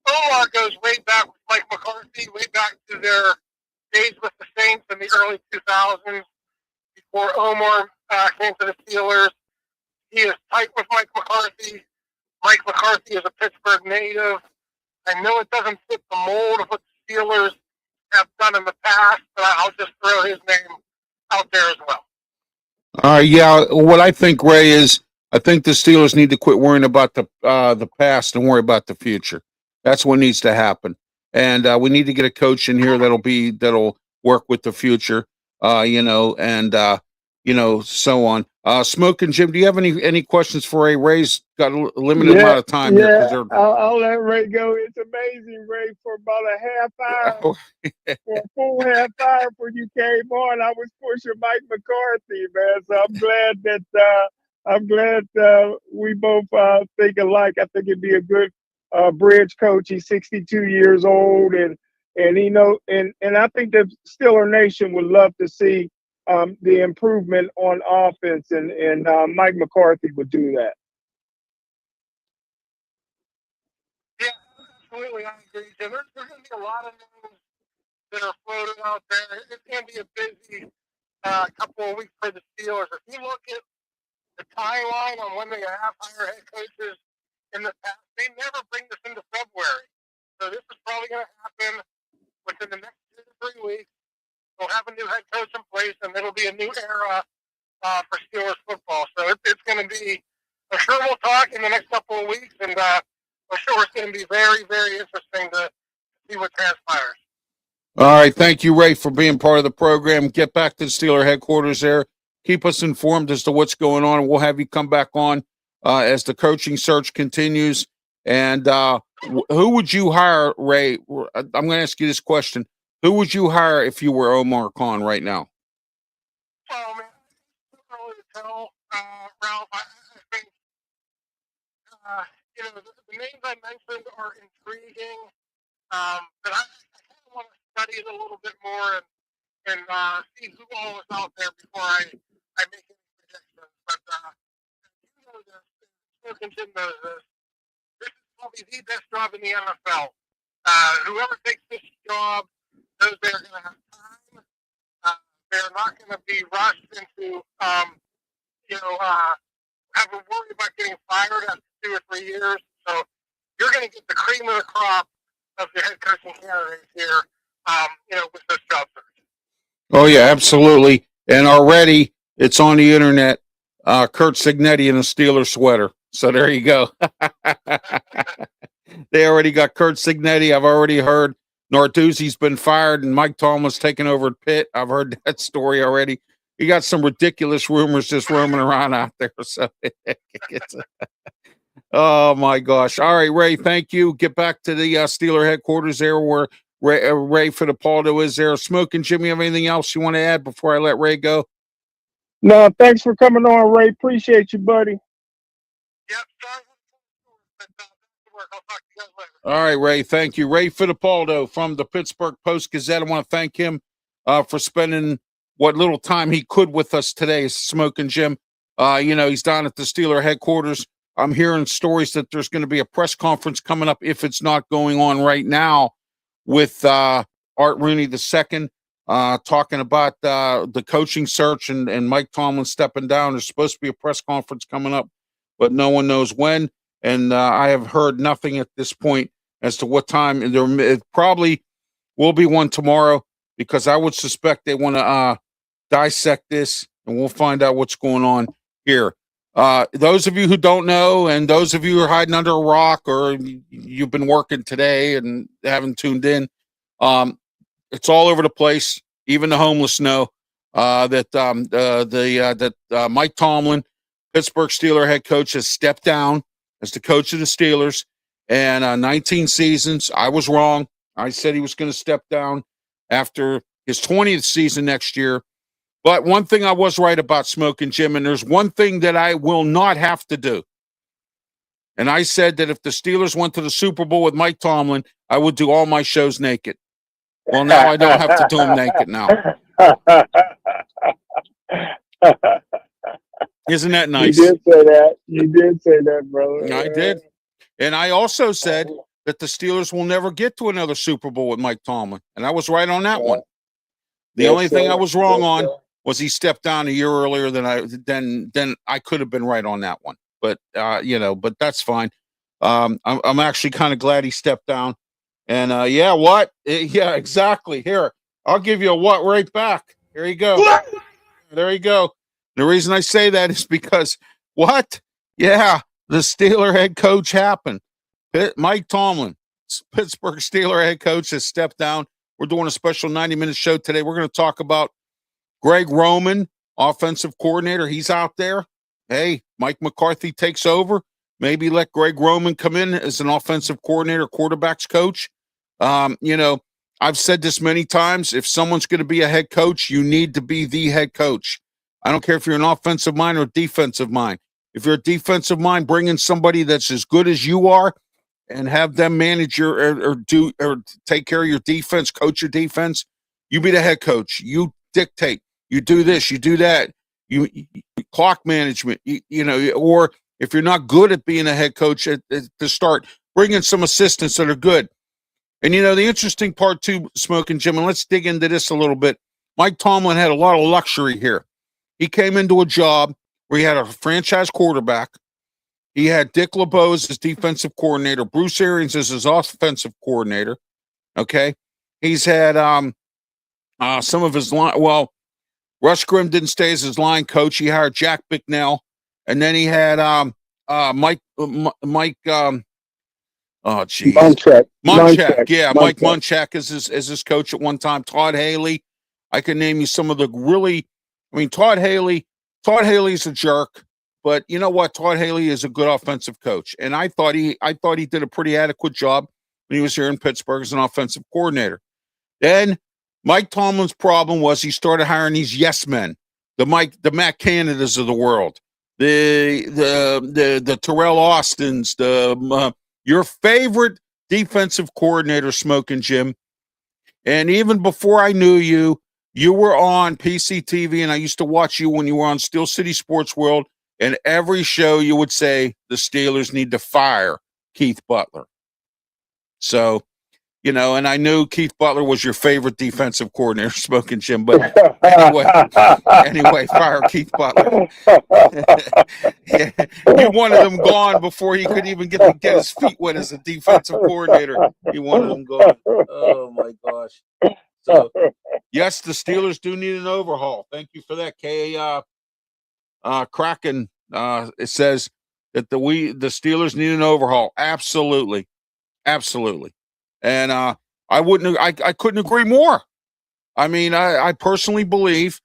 Omar goes way back with Mike McCarthy, way back to their days with the Saints in the early 2000s, before Omar came to the Steelers. He is tight with Mike McCarthy. Mike McCarthy is a Pittsburgh native. I know it doesn't fit the mold of what the Steelers have done in the past, but I'll just throw his name out there as well. Yeah, what I think, Ray, is I think the Steelers need to quit worrying about the past and worry about the future. That's what needs to happen, and we need to get a coach in here that'll work with the future, so on. Smokin, Jim, do you have any questions for Ray? Ray's got a limited amount of time here because I'll let Ray go. It's amazing, Ray, for about a half hour, for a full half hour before you came on, I was pushing Mike McCarthy, man. So I'm glad we both think alike. I think it'd be a good bridge coach. He's 62 years old, and I think the Steeler Nation would love to see the improvement on offense, and Mike McCarthy would do that. Yeah, absolutely, I agree, Jim. There's going to be a lot of names that are floated out there. It's going to be a busy couple of weeks for the Steelers. If you look at the timeline on when they have hired head coaches in the past, they never bring this into February. So this is probably going to happen within the next 2 to 3 weeks. We'll have a new head coach in place, and it'll be a new era for Steelers football. So it's going to be, I'm sure we'll talk in the next couple of weeks, and I'm sure it's going to be very, very interesting to see what transpires. All right. Thank you, Ray, for being part of the program. Get back to the Steeler headquarters there. Keep us informed as to what's going on, and we'll have you come back on as the coaching search continues. And who would you hire, Ray? I'm going to ask you this question. Who would you hire if you were Omar Khan right now? Well, man, it's too early to tell, Ralph. I think, the names I mentioned are intriguing, but I kind of want to study it a little bit more and see who all is out there before I make any predictions. But Smokin knows this. This is probably the best job in the NFL. Whoever takes this job knows they're going to have time. They're not going to be rushed into, having worried about getting fired after 2 or 3 years. So you're going to get the cream of the crop of the head coaching candidates here, with this job search. Oh yeah, absolutely. And already it's on the internet. Kurt Signetti in a Steelers sweater. So there you go. They already got Kurt Signetti. I've already heard Narduzzi's been fired and Mike Tomlin's taken over at Pitt. I've heard that story already. You got some ridiculous rumors just roaming around out there. So oh my gosh. All right, Ray, thank you. Get back to the Steeler headquarters there where Ray FIDEPALDO is there. Smokin, Jimmy, have anything else you want to add before I let Ray go? No, thanks for coming on, Ray. Appreciate you, buddy. Yep, sorry. I'll talk to you guys later. All right, Ray, thank you. Ray FIDEPALDO from the Pittsburgh Post-Gazette. I want to thank him for spending what little time he could with us today, Smokin' Jim. He's down at the Steeler headquarters. I'm hearing stories that there's going to be a press conference coming up, if it's not going on right now, with Art Rooney II, talking about the coaching search and Mike Tomlin stepping down. There's supposed to be a press conference coming up, but no one knows when. And I have heard nothing at this point as to what time. It probably will be one tomorrow, because I would suspect they want to dissect this, and we'll find out what's going on here. Those of you who don't know, and those of you who are hiding under a rock, or you've been working today and haven't tuned in, it's all over the place. Even the homeless know that Mike Tomlin, Pittsburgh Steeler head coach, has stepped down as the coach of the Steelers. And 19 seasons, I was wrong. I said he was going to step down after his 20th season next year. But one thing I was right about, Smokin' Jim, and there's one thing that I will not have to do. And I said that if the Steelers went to the Super Bowl with Mike Tomlin, I would do all my shows naked. Well, now I don't have to do them naked now. Isn't that nice? You did say that. You did say that, brother. I did. And I also said that the Steelers will never get to another Super Bowl with Mike Tomlin. And I was right on that one. The only thing I was wrong on was he stepped down a year earlier than I could have been right on that one. But but that's fine. I'm actually kind of glad he stepped down. And yeah, exactly. Here, I'll give you a what right back. Here you go. There you go. The reason I say that is because what? Yeah, the Steeler head coach happened. Mike Tomlin, Pittsburgh Steeler head coach, has stepped down. We're doing a special 90-minute show today. We're going to talk about Greg Roman, offensive coordinator. He's out there. Hey, Mike McCarthy takes over. Maybe let Greg Roman come in as an offensive coordinator, quarterbacks coach. I've said this many times. If someone's going to be a head coach, you need to be the head coach. I don't care if you're an offensive mind or a defensive mind. If you're a defensive mind, bring in somebody that's as good as you are and have them manage your or take care of your defense, coach your defense. You be the head coach. You dictate. You do this. You do that. You clock management. Or if you're not good at being a head coach to start, bring in some assistants that are good. And the interesting part too, Smokin' Jim, and let's dig into this a little bit. Mike Tomlin had a lot of luxury here. He came into a job where he had a franchise quarterback. He had Dick LeBeau as his defensive coordinator, Bruce Arians as his offensive coordinator. Okay. He's had some of his line. Well, Russ Grimm didn't stay as his line coach. He hired Jack Bicknell. And then he had Mike. Oh, geez. Munchak. Yeah, Mike Munchak is his coach at one time. Todd Haley. I can name you some of the really. Todd Haley's a jerk, but you know what? Todd Haley is a good offensive coach, and I thought he did a pretty adequate job when he was here in Pittsburgh as an offensive coordinator. Then Mike Tomlin's problem was he started hiring these yes men, the Matt Canadas of the world, the Terrell Austins, your favorite defensive coordinator, Smokin' Jim. And even before I knew you, you were on PCTV, and I used to watch you when you were on Steel City Sports World, and every show you would say the Steelers need to fire Keith Butler. So and I knew Keith Butler was your favorite defensive coordinator, Smokin' Jim. But anyway, fire Keith Butler. Yeah, you wanted him gone before he could even get his feet wet as a defensive coordinator. You wanted him gone. Oh my gosh. So yes, the Steelers do need an overhaul. Thank you for that, Kraken. It says that the Steelers need an overhaul. Absolutely. And I couldn't agree more. I mean, I personally believe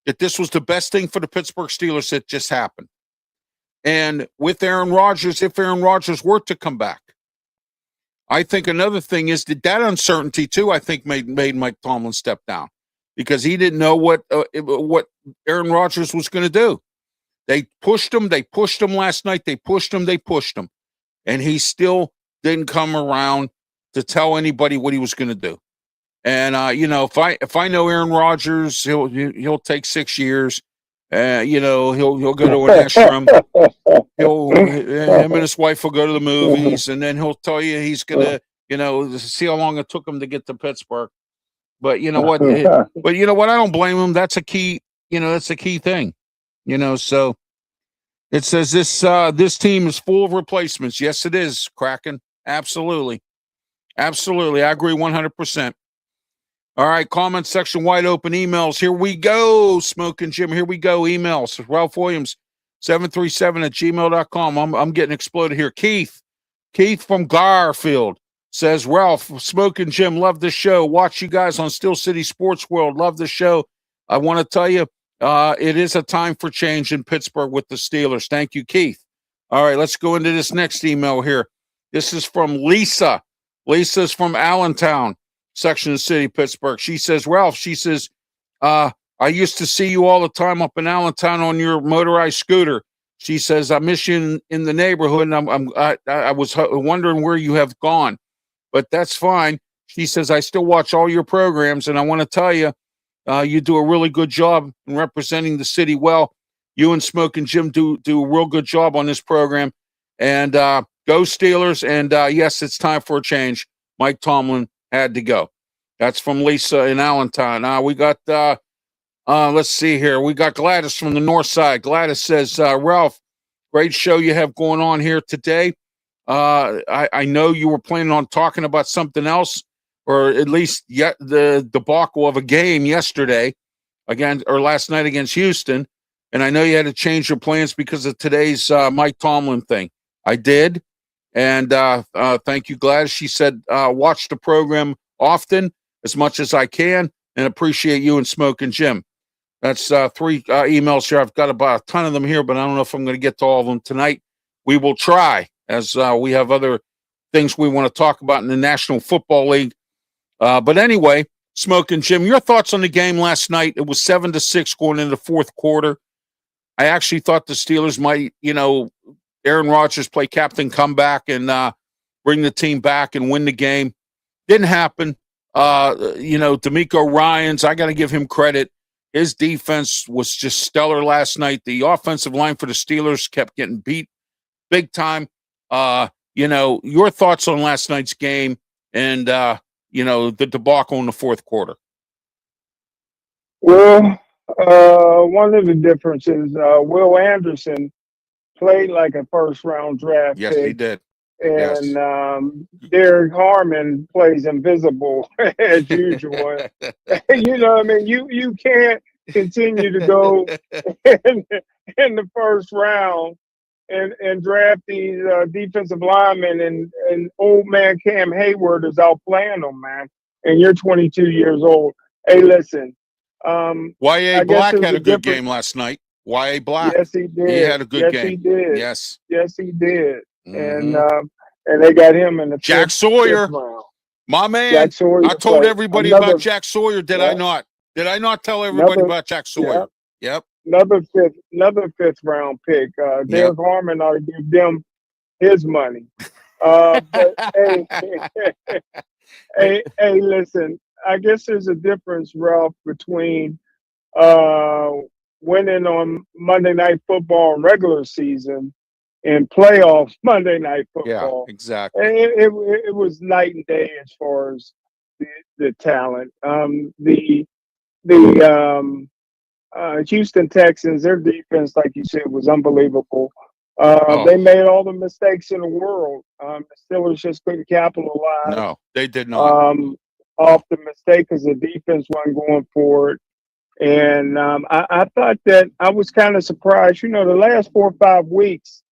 that this was the best thing for the Pittsburgh Steelers that just happened. And with Aaron Rodgers, if Aaron Rodgers were to come back, I think another thing is that uncertainty too, I think made Mike Tomlin step down, because he didn't know what Aaron Rodgers was going to do. They pushed him last night. They pushed him. And he still didn't come around to tell anybody what he was going to do. And if I know Aaron Rodgers, he'll take 6 years. He'll go to an ashram. Him and his wife will go to the movies, and then he'll tell you he's gonna see how long it took him to get to Pittsburgh. But you know what? I don't blame him. That's a key. That's a key thing. So it says this team is full of replacements. Yes, it is, Kraken. Absolutely. I agree 100%. All right, comment section wide open. Emails. Here we go, Smokin' Jim. Here we go. Emails. Ralph Williams, 737@gmail.com. I'm getting exploded here. Keith from Garfield says, Ralph, Smokin' Jim, love the show. Watch you guys on Steel City Sports World. Love the show. I want to tell you, it is a time for change in Pittsburgh with the Steelers. Thank you, Keith. All right, let's go into this next email here. This is from Lisa. Lisa's from Allentown section of the city, Pittsburgh. She says, Ralph, I used to see you all the time up in Allentown on your motorized scooter. She says, I miss you in the neighborhood, and I was wondering where you have gone, but that's fine. She says, I still watch all your programs, and I want to tell you, you do a really good job in representing the city well. You and Smokin' Jim do a real good job on this program, and go Steelers, and yes, it's time for a change. Mike Tomlin had to go. That's from Lisa in Allentown. We got, let's see here. We got Gladys from the north side. Gladys says, Ralph, great show you have going on here today. I know you were planning on talking about something else, or at least yet the debacle of a game yesterday last night against Houston. And I know you had to change your plans because of today's Mike Tomlin thing. I did. And thank you, Gladys. She said, watch the program often as much as I can, and appreciate you and Smokin' Jim. That's 3 emails here. I've got about a ton of them here, but I don't know if I'm going to get to all of them tonight. We will try, as we have other things we want to talk about in the National Football League. But anyway, Smokin' Jim, your thoughts on the game last night? It was 7-6 going into the fourth quarter. I actually thought the Steelers might, Aaron Rodgers play captain comeback and bring the team back and win the game. Didn't happen. D'Amico Ryans, I got to give him credit. His defense was just stellar last night. The offensive line for the Steelers kept getting beat big time. Your thoughts on last night's game and, the debacle in the fourth quarter? Well, one of the differences, Will Anderson played like a first-round draft pick. Yes, he did. And Derek Harmon plays invisible as usual. You can't continue to go in the first round and draft these defensive linemen, and old man Cam Hayward is out playing them, man. And you're 22 years old. Hey, listen. Y.A. Black had a good game last night. Y.A. Black. Yes, he did. He had a good game. Yes, he did. Yes. Yes, he did. Mm-hmm. And they got him in the Jack Sawyer, my man. Jack Sawyer, I told everybody about Jack Sawyer. Did I not? Did I not tell everybody about Jack Sawyer? Yep. Another fifth round pick. Derek Harmon ought to give them his money. But hey, listen. I guess there's a difference, Ralph, between winning on Monday Night Football in regular season in playoff Monday Night Yeah, Football. exactly. It was night and day as far as the talent. The Houston Texans, their defense, like you said, was unbelievable. Oh, They made all the mistakes in the world. The Steelers just couldn't capitalize no, they did not. off the mistake because the defense wasn't going for it. And I thought that I was kind of surprised. You know, the last 4 or 5 weeks,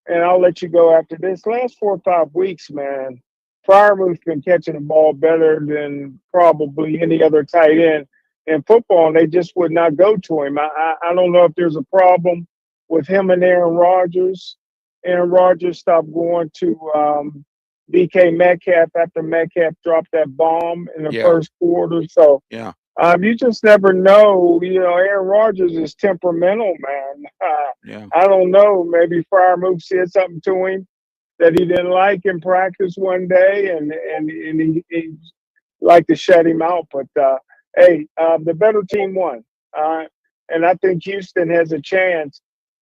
and I'll let you go after this. Last 4 or 5 weeks, man, Freiermuth's been catching the ball better than probably any other tight end in football, and they just would not go to him. I don't know if there's a problem with him and Aaron Rodgers. Aaron Rodgers stopped going to DK Metcalf after Metcalf dropped that bomb in the Yeah. first quarter. So Yeah. you just never know. You know, Aaron Rodgers is temperamental, man. Yeah. I don't know. Maybe Freiermuth said something to him that he didn't like in practice one day, and he liked to shut him out. But hey, the better team won, and I think Houston has a chance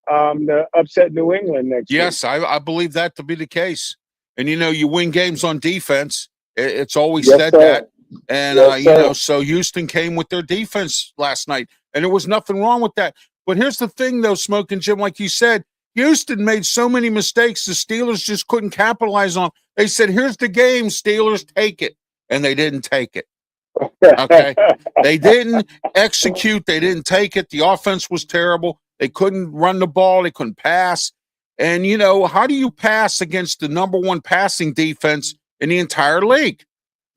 to upset New England next week. Yes, I believe that to be the case. And, you know, you win games on defense. It's always Yes, said sir. that. And, Yes, you sir. know, so Houston came with their defense last night, and there was nothing wrong with that. But here's the thing, though, Smokin' Jim, like you said, Houston made so many mistakes, the Steelers just couldn't capitalize on. They said, here's the game, Steelers, take it. And they didn't take it. Okay. They didn't execute. They didn't take it. The offense was terrible. They couldn't run the ball. They couldn't pass. And, you know, how do you pass against the number one passing defense in the entire league?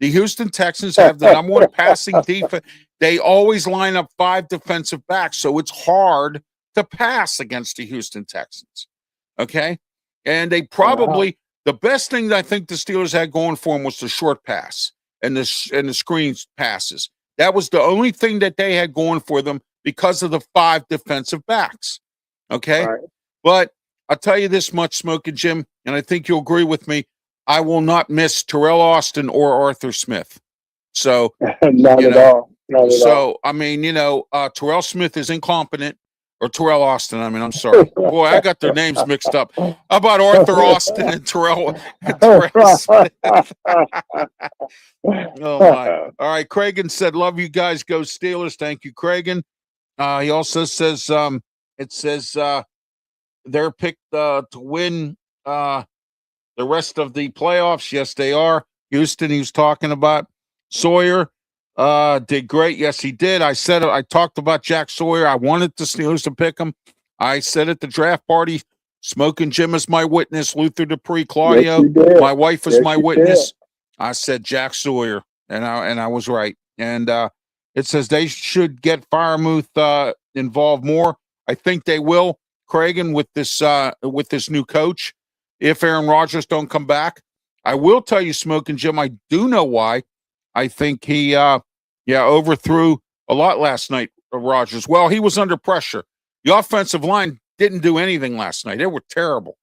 The Houston Texans have the number one passing defense. They always line up 5 defensive backs, so it's hard to pass against the Houston Texans. Okay? And they probably the best thing that I think the Steelers had going for them was the short pass and the screen passes. That was the only thing that they had going for them because of the 5 defensive backs. Okay? Right. But I'll tell you this much, Smokin' Jim, and I think you'll agree with me. I will not miss Terrell Austin or Arthur Smith. So, Not you at know, all. Not at all. so I mean, you know, Terrell Smith is incompetent, or Terrell Austin. I mean, I'm sorry, boy, I got their names mixed up. How about Arthur Austin and Terrell Smith? Oh my! All right, Cragen said, "Love you guys. Go Steelers." Thank you, Cragen. He also says, it says they're picked to win the rest of the playoffs. Yes, they are. Houston, he was talking about. Sawyer did great. Yes, he did. I said it. I talked about Jack Sawyer. I wanted the Steelers to pick him. I said at the draft party, Smokin' Jim is my witness. Luther Dupree, Claudio, Yes, you did. my wife is Yes, my you witness. did. I said Jack Sawyer, and I was right. And it says they should get Freiermuth involved more. I think they will, Cragen, with this new coach. If Aaron Rodgers don't come back, I will tell you, Smokin' Jim, I do know why. I think he, overthrew a lot last night, Rodgers. Well, he was under pressure. The offensive line didn't do anything last night. They were terrible.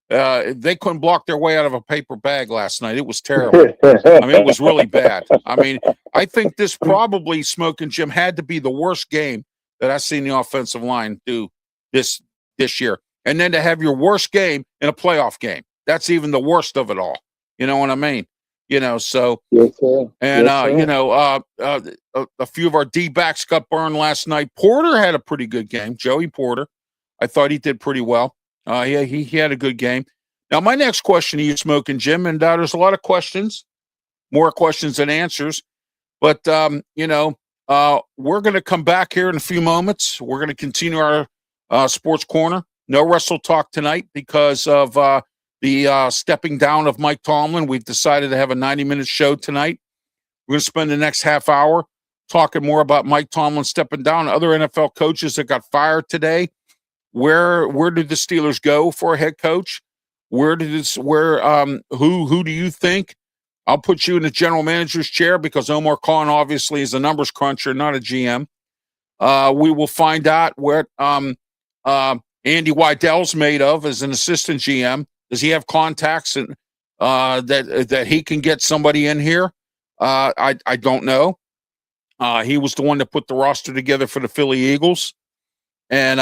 They couldn't block their way out of a paper bag last night. It was terrible. I mean, it was really bad. I mean, I think this probably, Smokin' Jim, had to be the worst game that I've seen the offensive line do this year. And then to have your worst game in a playoff game, that's even the worst of it all. You know what I mean? You know, so, Yes, sir. and, Yes, sir. you know, a few of our D-backs got burned last night. Porter had a pretty good game. Joey Porter. I thought he did pretty well. He had a good game. Now, my next question to you, Smokin' Jim, and there's a lot of questions, more questions than answers. But, you know, we're going to come back here in a few moments. We're going to continue our sports corner. No wrestle talk tonight because of the stepping down of Mike Tomlin. We've decided to have a 90-minute show tonight. We're going to spend the next half hour talking more about Mike Tomlin stepping down, other NFL coaches that got fired today. Where did the Steelers go for a head coach? Who do you think? I'll put you in the general manager's chair because Omar Khan obviously is a numbers cruncher, not a GM. We will find out what Andy Weidell's made of as an assistant GM. Does he have contacts and that he can get somebody in here? I don't know. He was the one that put the roster together for the Philly Eagles. And,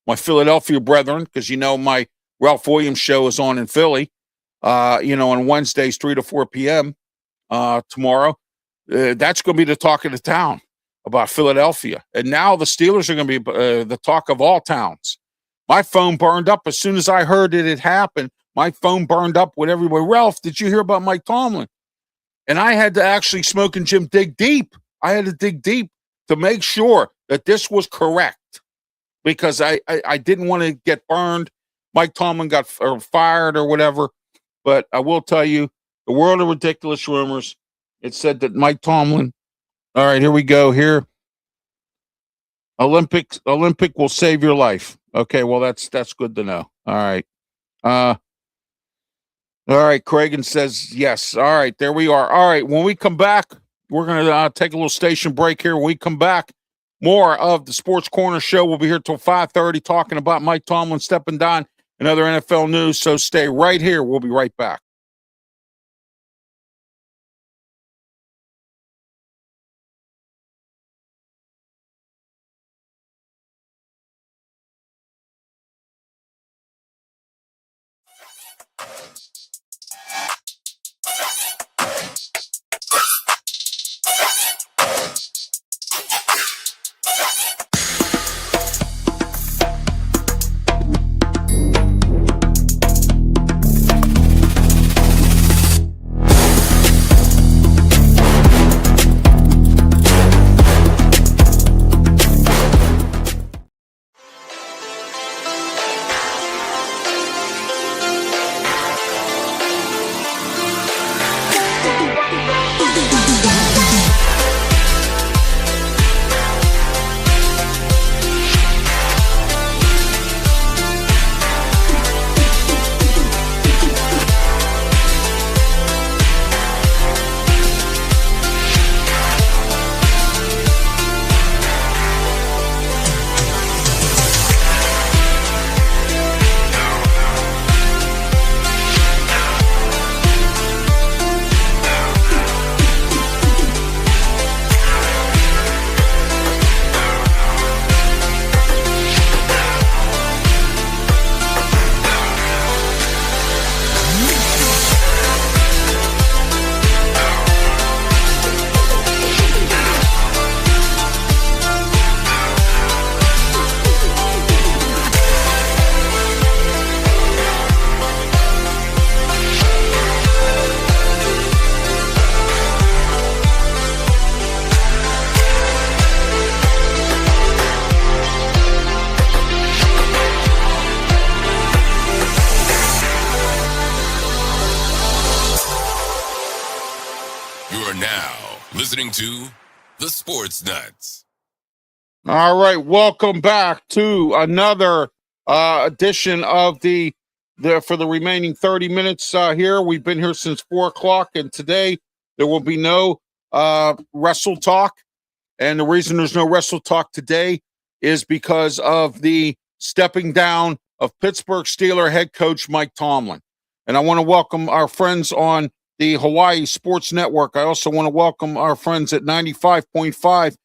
my Philadelphia brethren, because my Ralph Williams show is on in Philly, on Wednesdays, 3 to 4 p.m. Tomorrow. That's going to be the talk of the town about Philadelphia. And now the Steelers are going to be the talk of all towns. My phone burned up as soon as I heard it had happened. My phone burned up with everybody. Ralph, did you hear about Mike Tomlin? And I had to actually, Smokin' Jim, dig deep. I had to dig deep to make sure that this was correct, because I didn't want to get burned. Mike Tomlin got fired or whatever. But I will tell you, the world of ridiculous rumors. It said that Mike Tomlin. All right, here we go. Here, Olympic will save your life. Okay, well that's good to know. All right. All right, Cragen says yes. All right, there we are. All right, when we come back, we're going to take a little station break here. When we come back, more of the Sports Corner show. We'll be here till 5:30 talking about Mike Tomlin stepping down and other NFL news. So stay right here. We'll be right back. listening to The Sports Nuts. All right, welcome back to another edition of the for the remaining 30 minutes here. We've been here since 4 o'clock, and today there will be no wrestle talk. And the reason there's no wrestle talk today is because of the stepping down of Pittsburgh Steelers head coach Mike Tomlin. And I want to welcome our friends on the Hawaii Sports Network. I also want to welcome our friends at 95.5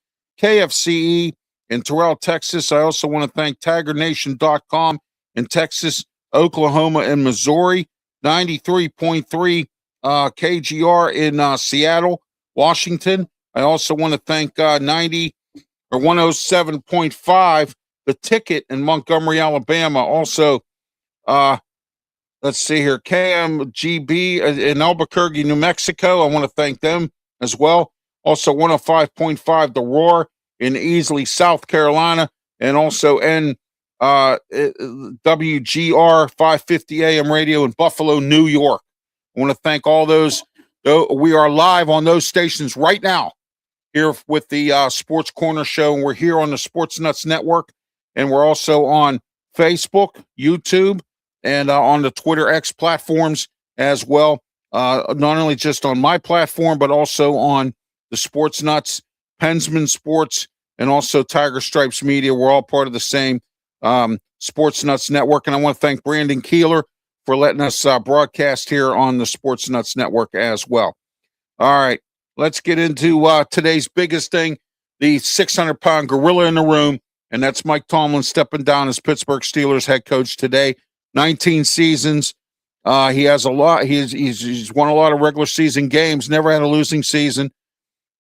KFCE in Terrell, Texas. I also want to thank TaggerNation.com in Texas, Oklahoma, and Missouri. 93.3 KGR in Seattle, Washington. I also want to thank 107.5 The Ticket in Montgomery, Alabama. Also, let's see here, KMGB in Albuquerque, New Mexico. I want to thank them as well. Also, 105.5 The Roar in Easley, South Carolina, and also WGR 550 AM radio in Buffalo, New York. I want to thank all those. We are live on those stations right now here with the Sports Corner Show, and we're here on the Sports Nuts Network, and we're also on Facebook, YouTube, and on the Twitter X platforms as well. Not only just on my platform, but also on the Sports Nuts, Pensman Sports, and also Tiger Stripes Media. We're all part of the same Sports Nuts Network. And I want to thank Brandon Keeler for letting us broadcast here on the Sports Nuts Network as well. All right, let's get into today's biggest thing, the 600-pound gorilla in the room, and that's Mike Tomlin stepping down as Pittsburgh Steelers head coach today. 19 seasons. He has a lot. He's won a lot of regular season games, never had a losing season.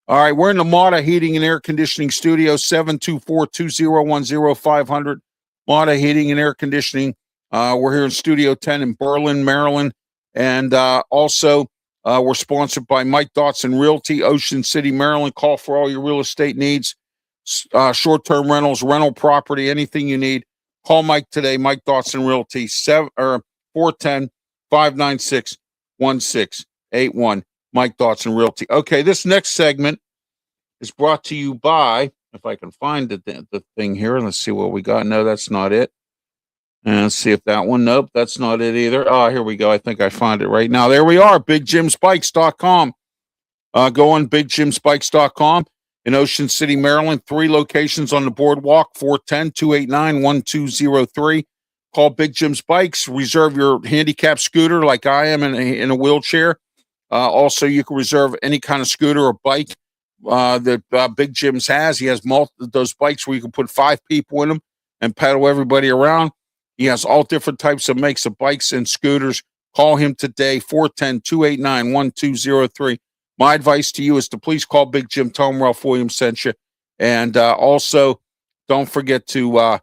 All right, we're in the Mata Heating and Air Conditioning Studio, 724-2010-500. Mata Heating and Air Conditioning. We're here in Studio 10 in Berlin, Maryland. And also, we're sponsored by Mike Dotson Realty, Ocean City, Maryland. Call for all your real estate needs, short-term rentals, rental property, anything you need. Call Mike today, Mike Dotson Realty, 410-596-1681. Mike Dotson Realty. Okay, this next segment is brought to you by, if I can find the thing here, let's see what we got. No, that's not it. And let's see if that one, nope, that's not it either. Oh, here we go. I think I found it right now. There we are, bigjimspikes.com. Go on bigjimspikes.com in Ocean City, Maryland. 3 locations on the boardwalk, 410-289-1203. Call Big Jim's Bikes. Reserve your handicap scooter like I am in a wheelchair. Also, you can reserve any kind of scooter or bike that Big Jim's has. He has those bikes where you can put 5 people in them and pedal everybody around. He has all different types of makes of bikes and scooters. Call him today, 410-289-1203. My advice to you is to please call Big Jim. Tell him Ralph Williams sent you. And also, don't forget to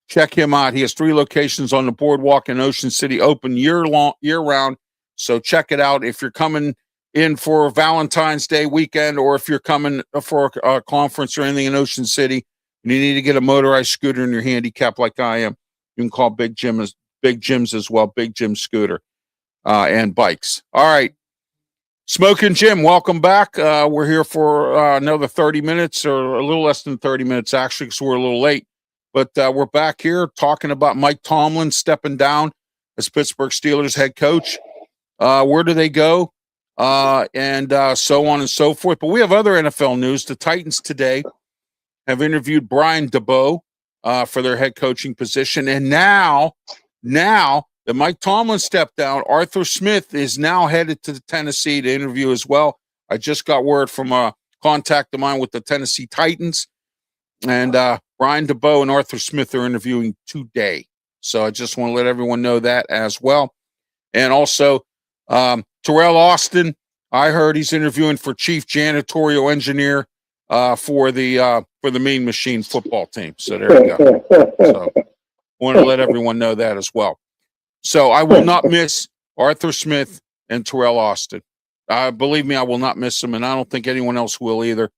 check him out. He has 3 locations on the boardwalk in Ocean City, open year-round. So check it out. If you're coming in for Valentine's Day weekend, or if you're coming for a conference or anything in Ocean City, and you need to get a motorized scooter in your handicap like I am, you can call Big Jim's as well, Big Jim Scooter and Bikes. All right. Smokin' Jim, welcome back. We're here for another 30 minutes, or a little less than 30 minutes, actually, because we're a little late. But we're back here talking about Mike Tomlin stepping down as Pittsburgh Steelers head coach. Where do they go? And so on and so forth. But we have other NFL news. The Titans today have interviewed Brian DeBoer for their head coaching position. And now that Mike Tomlin stepped down, Arthur Smith is now headed to Tennessee to interview as well. I just got word from a contact of mine with the Tennessee Titans. And Brian DeBoer and Arthur Smith are interviewing today. So I just want to let everyone know that as well. And also, Terrell Austin, I heard he's interviewing for chief janitorial engineer for the Mean Machine football team. So there you go. So I want to let everyone know that as well. So I will not miss Arthur Smith and Terrell Austin. Believe me, I will not miss them, and I don't think anyone else will either.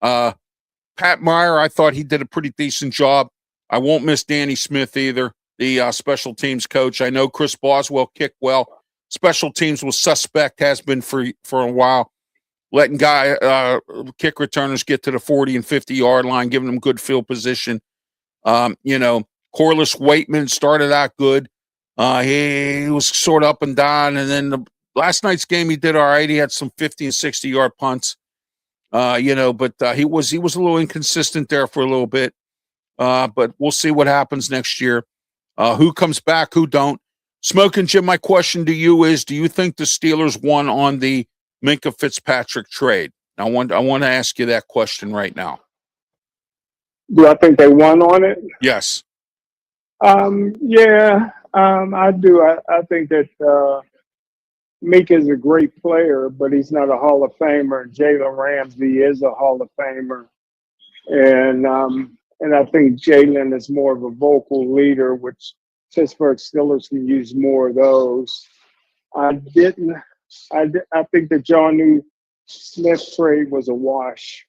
Pat Meyer, I thought he did a pretty decent job. I won't miss Danny Smith either, the special teams coach. I know Chris Boswell kicked well. Special teams was suspect, has been for a while. Letting kick returners get to the 40 and 50-yard line, giving them good field position. Corliss Waitman started out good. He was sort of up and down, and then last night's game he did all right. He had some 50 and 60-yard punts. But he was a little inconsistent there for a little bit. But we'll see what happens next year. Who comes back, who don't. Smokin' Jim, my question to you is, do you think the Steelers won on the Minkah Fitzpatrick trade? I want to ask you that question right now. Do I think they won on it? Yes. Yeah, I do. I think that Meek is a great player, but he's not a Hall of Famer. Jalen Ramsey is a Hall of Famer. And I think Jalen is more of a vocal leader, which Pittsburgh Steelers can use more of those. I think the Jonnu Smith trade was a wash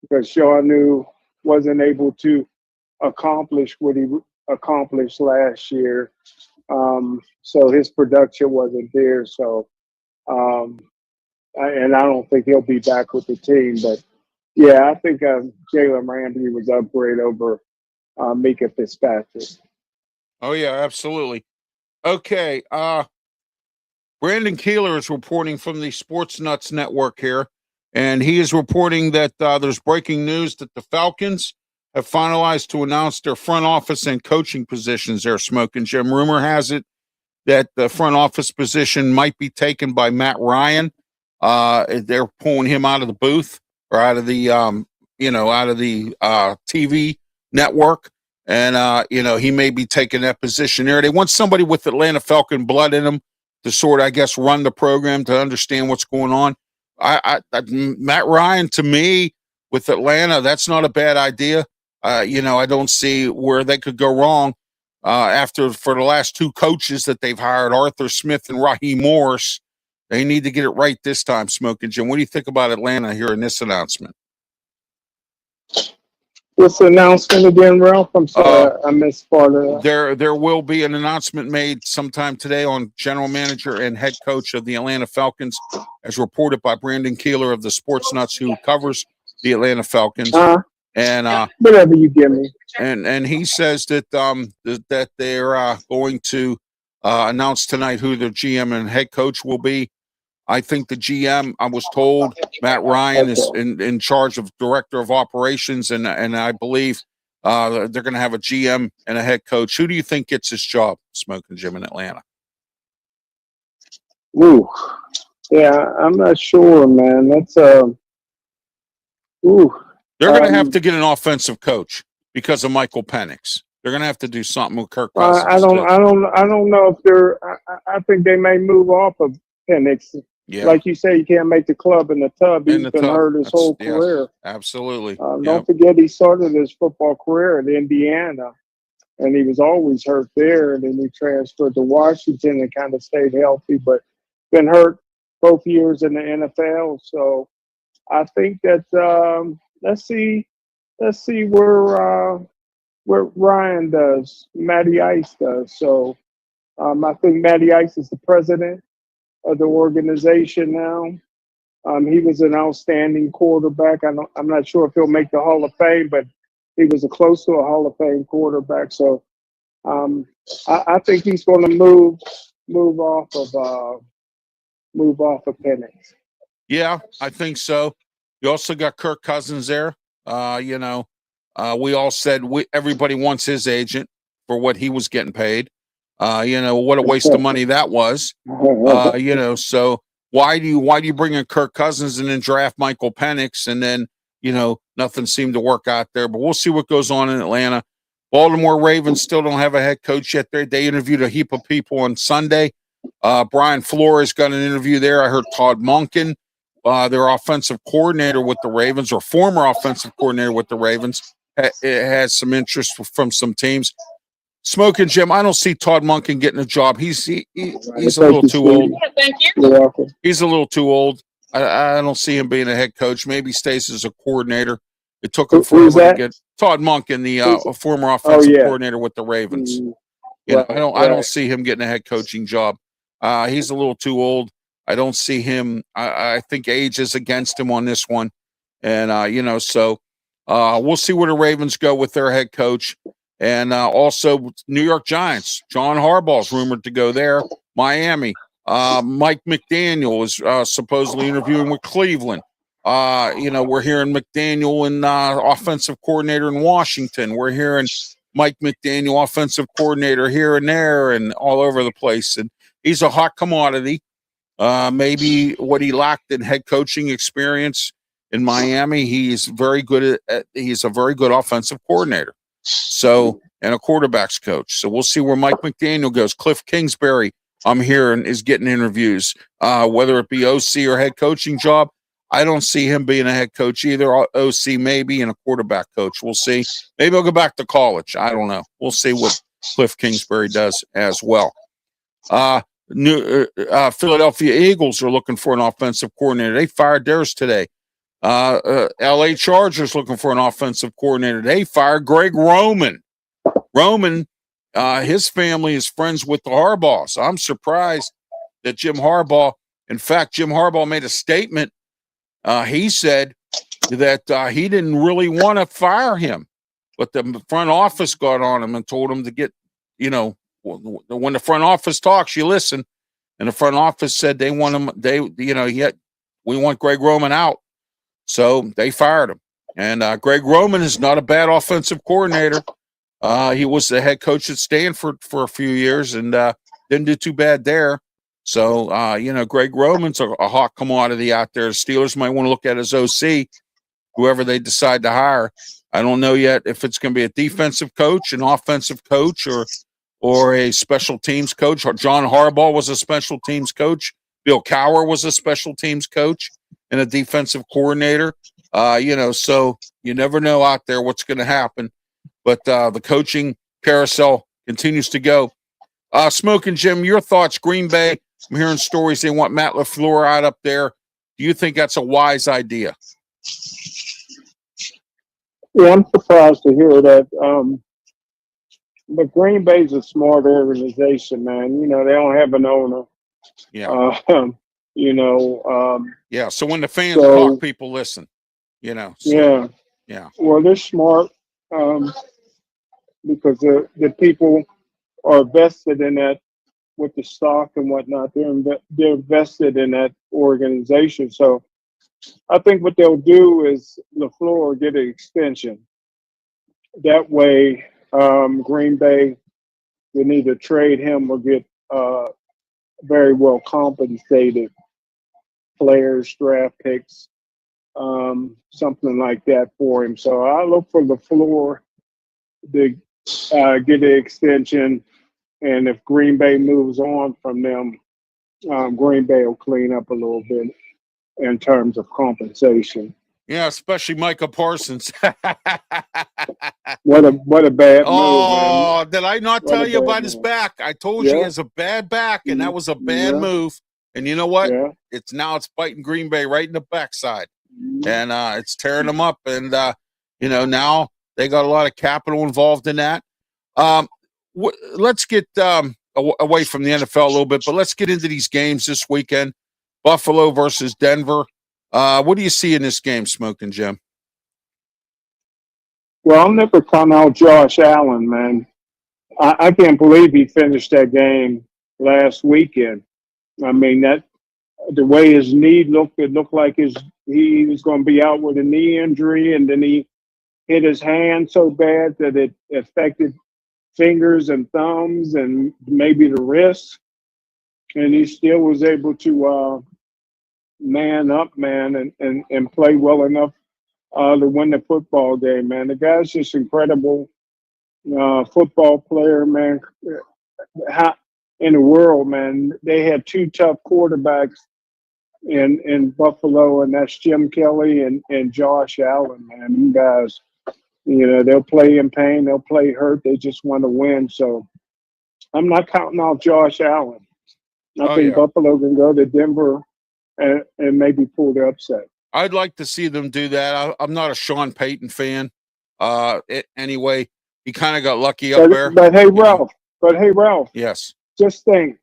because Jonnu wasn't able to accomplish what he accomplished last year. So his production wasn't there. So, and I don't think he'll be back with the team. But, yeah, I think Jalen Ramsey was upgrade over Minkah Fitzpatrick. Oh, yeah, absolutely. Okay. Brandon Keeler is reporting from the Sports Nuts Network here, and he is reporting that there's breaking news that the Falcons have finalized to announce their front office and coaching positions there, Smokin' Jim. Rumor has it that the front office position might be taken by Matt Ryan. They're pulling him out of the booth or out of the TV network. And, he may be taking that position there. They want somebody with Atlanta Falcon blood in them to sort of, I guess, run the program, to understand what's going on. Matt Ryan, to me, with Atlanta, that's not a bad idea. I don't see where they could go wrong for the last two coaches that they've hired, Arthur Smith and Raheem Morris. They need to get it right this time, Smokin' Jim. What do you think about Atlanta here in this announcement? What's the announcement again, Ralph? I'm sorry, I missed part of that. There will be an announcement made sometime today on general manager and head coach of the Atlanta Falcons, as reported by Brandon Keeler of the Sports Nuts, who covers the Atlanta Falcons. And whatever you give me. And he says that that they're going to announce tonight who their GM and head coach will be. I think the GM, I was told, Matt Ryan is in charge of director of operations, and I believe they're going to have a GM and a head coach. Who do you think gets this job, Smokin' Jim, in Atlanta? Ooh, yeah, I'm not sure, man. That's ooh. They're going to have to get an offensive coach because of Michael Penix. They're going to have to do something with Kirk Cousins. I don't know if they're. I think they may move off of Penix. Yeah. Like you say, you can't make the club in the tub. He's been hurt his whole career. Absolutely. Don't forget, he started his football career at Indiana, and he was always hurt there. And then he transferred to Washington and kind of stayed healthy, but been hurt both years in the NFL. So I think that let's see where Ryan does, Matty Ice does. So I think Matty Ice is the president of the organization now. He was an outstanding quarterback. I'm not sure if he'll make the Hall of Fame, but he was close to a Hall of Fame quarterback. So I think he's going to move off of Penix. Yeah, I think so. You also got Kirk Cousins there. We all said everybody wants his agent for what he was getting paid. What a waste of money that was. So why do you bring in Kirk Cousins and then draft Michael Penix, and then nothing seemed to work out there? But we'll see what goes on in Atlanta. Baltimore Ravens still don't have a head coach yet. They interviewed a heap of people on Sunday. Brian Flores got an interview there. I heard Todd Monken, their offensive coordinator with the Ravens, or former offensive coordinator with the Ravens, has some interest from some teams. Smokin' Jim, I don't see Todd Monken getting a job. He's a little too old. Thank you. He's a little too old. I don't see him being a head coach. Maybe stays as a coordinator. It took him forever to get Todd Monken, the former offensive coordinator with the Ravens. I don't see him getting a head coaching job. He's a little too old. I don't see him. I think age is against him on this one. And, so we'll see where the Ravens go with their head coach. And also New York Giants. John Harbaugh's rumored to go there. Miami. Mike McDaniel is supposedly interviewing with Cleveland. We're hearing McDaniel and offensive coordinator in Washington. We're hearing Mike McDaniel, offensive coordinator here and there and all over the place. And he's a hot commodity. Maybe what he lacked in head coaching experience in Miami, he's very good at. He's a very good offensive coordinator. So, and a quarterback's coach. So we'll see where Mike McDaniel goes. Cliff Kingsbury, I'm hearing, is getting interviews, whether it be OC or head coaching job. I don't see him being a head coach either. OC maybe, and a quarterback coach. We'll see. Maybe he'll go back to college. I don't know. We'll see what Cliff Kingsbury does as well. Philadelphia Eagles are looking for an offensive coordinator. They fired theirs today. LA Chargers looking for an offensive coordinator. They fired Greg Roman. Roman, his family is friends with the Harbaughs. I'm surprised that Jim Harbaugh, in fact, Jim Harbaugh made a statement. He said that he didn't really want to fire him, but the front office got on him and told him to get, when the front office talks, you listen. And the front office said they want him, we want Greg Roman out. So they fired him. And Greg Roman is not a bad offensive coordinator. He was the head coach at Stanford for a few years and didn't do too bad there. So, Greg Roman's a hot commodity out there. The Steelers might want to look at his OC, whoever they decide to hire. I don't know yet if it's going to be a defensive coach, an offensive coach, or a special teams coach. John Harbaugh was a special teams coach. Bill Cowher was a special teams coach and a defensive coordinator. So you never know out there what's going to happen. But the coaching carousel continues to go. Smokin, Jim, your thoughts? Green Bay, I'm hearing stories they want Matt LaFleur out up there. Do you think that's a wise idea? Yeah, I'm surprised to hear that. But Green Bay's a smart organization, man. You know, they don't have an owner. Yeah. Yeah. So when the fans talk, people listen. Yeah. Well, they're smart because the people are vested in that with the stock and whatnot. They're vested in that organization. So I think what they'll do is LaFleur will get an extension. That way, Green Bay will either trade him or get very well compensated players, draft picks, something like that for him. So I look for LaFleur to get an extension, and if Green Bay moves on from them, Green Bay will clean up a little bit in terms of compensation. Yeah, especially Micah Parsons. What a bad move. Oh, did I not tell you about his back? I told you he has a bad back, and that was a bad move. And you know what? Yeah. It's biting Green Bay right in the backside. And it's tearing them up. And, now they got a lot of capital involved in that. Let's get away from the NFL a little bit, but let's get into these games this weekend. Buffalo versus Denver. What do you see in this game, Smokin, Jim? Well, I'll never count out Josh Allen, man. I can't believe he finished that game last weekend. I mean, the way his knee looked, it looked like he was going to be out with a knee injury, and then he hit his hand so bad that it affected fingers and thumbs and maybe the wrist, and he still was able to man up, man, and play well enough to win the football game, man. The guy's just incredible football player, man. How in the world, man, they had two tough quarterbacks in Buffalo, and that's Jim Kelly and Josh Allen, man. You guys, they'll play in pain, they'll play hurt, they just want to win. So I'm not counting out Josh Allen. I think Buffalo can go to Denver and maybe pull the upset. I'd like to see them do that. I'm not a Sean Payton fan. Anyway, he kind of got lucky up there. But hey, Ralph. Yes. Just think,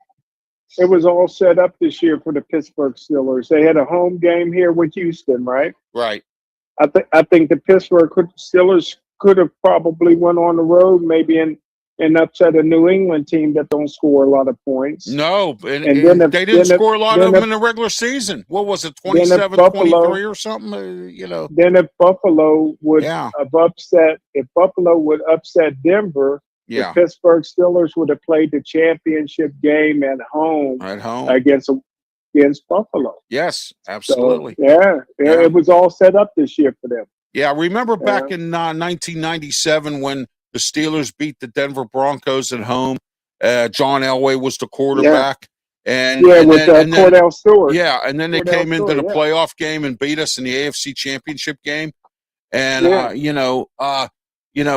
it was all set up this year for the Pittsburgh Steelers. They had a home game here with Houston, right? Right. I think the Pittsburgh Steelers could have probably went on the road, maybe and upset a New England team that don't score a lot of points. No, and then they didn't score a lot of them in the regular season. What was it, 27-23 or something? Then if Buffalo would have upset Denver, the Pittsburgh Steelers would have played the championship game at home against Buffalo. Yes, absolutely. So, it was all set up this year for them. Yeah, remember back in 1997 when the Steelers beat the Denver Broncos at home. John Elway was the quarterback. And Cordell Stewart. Yeah, and then they came into the playoff game and beat us in the AFC Championship game. And,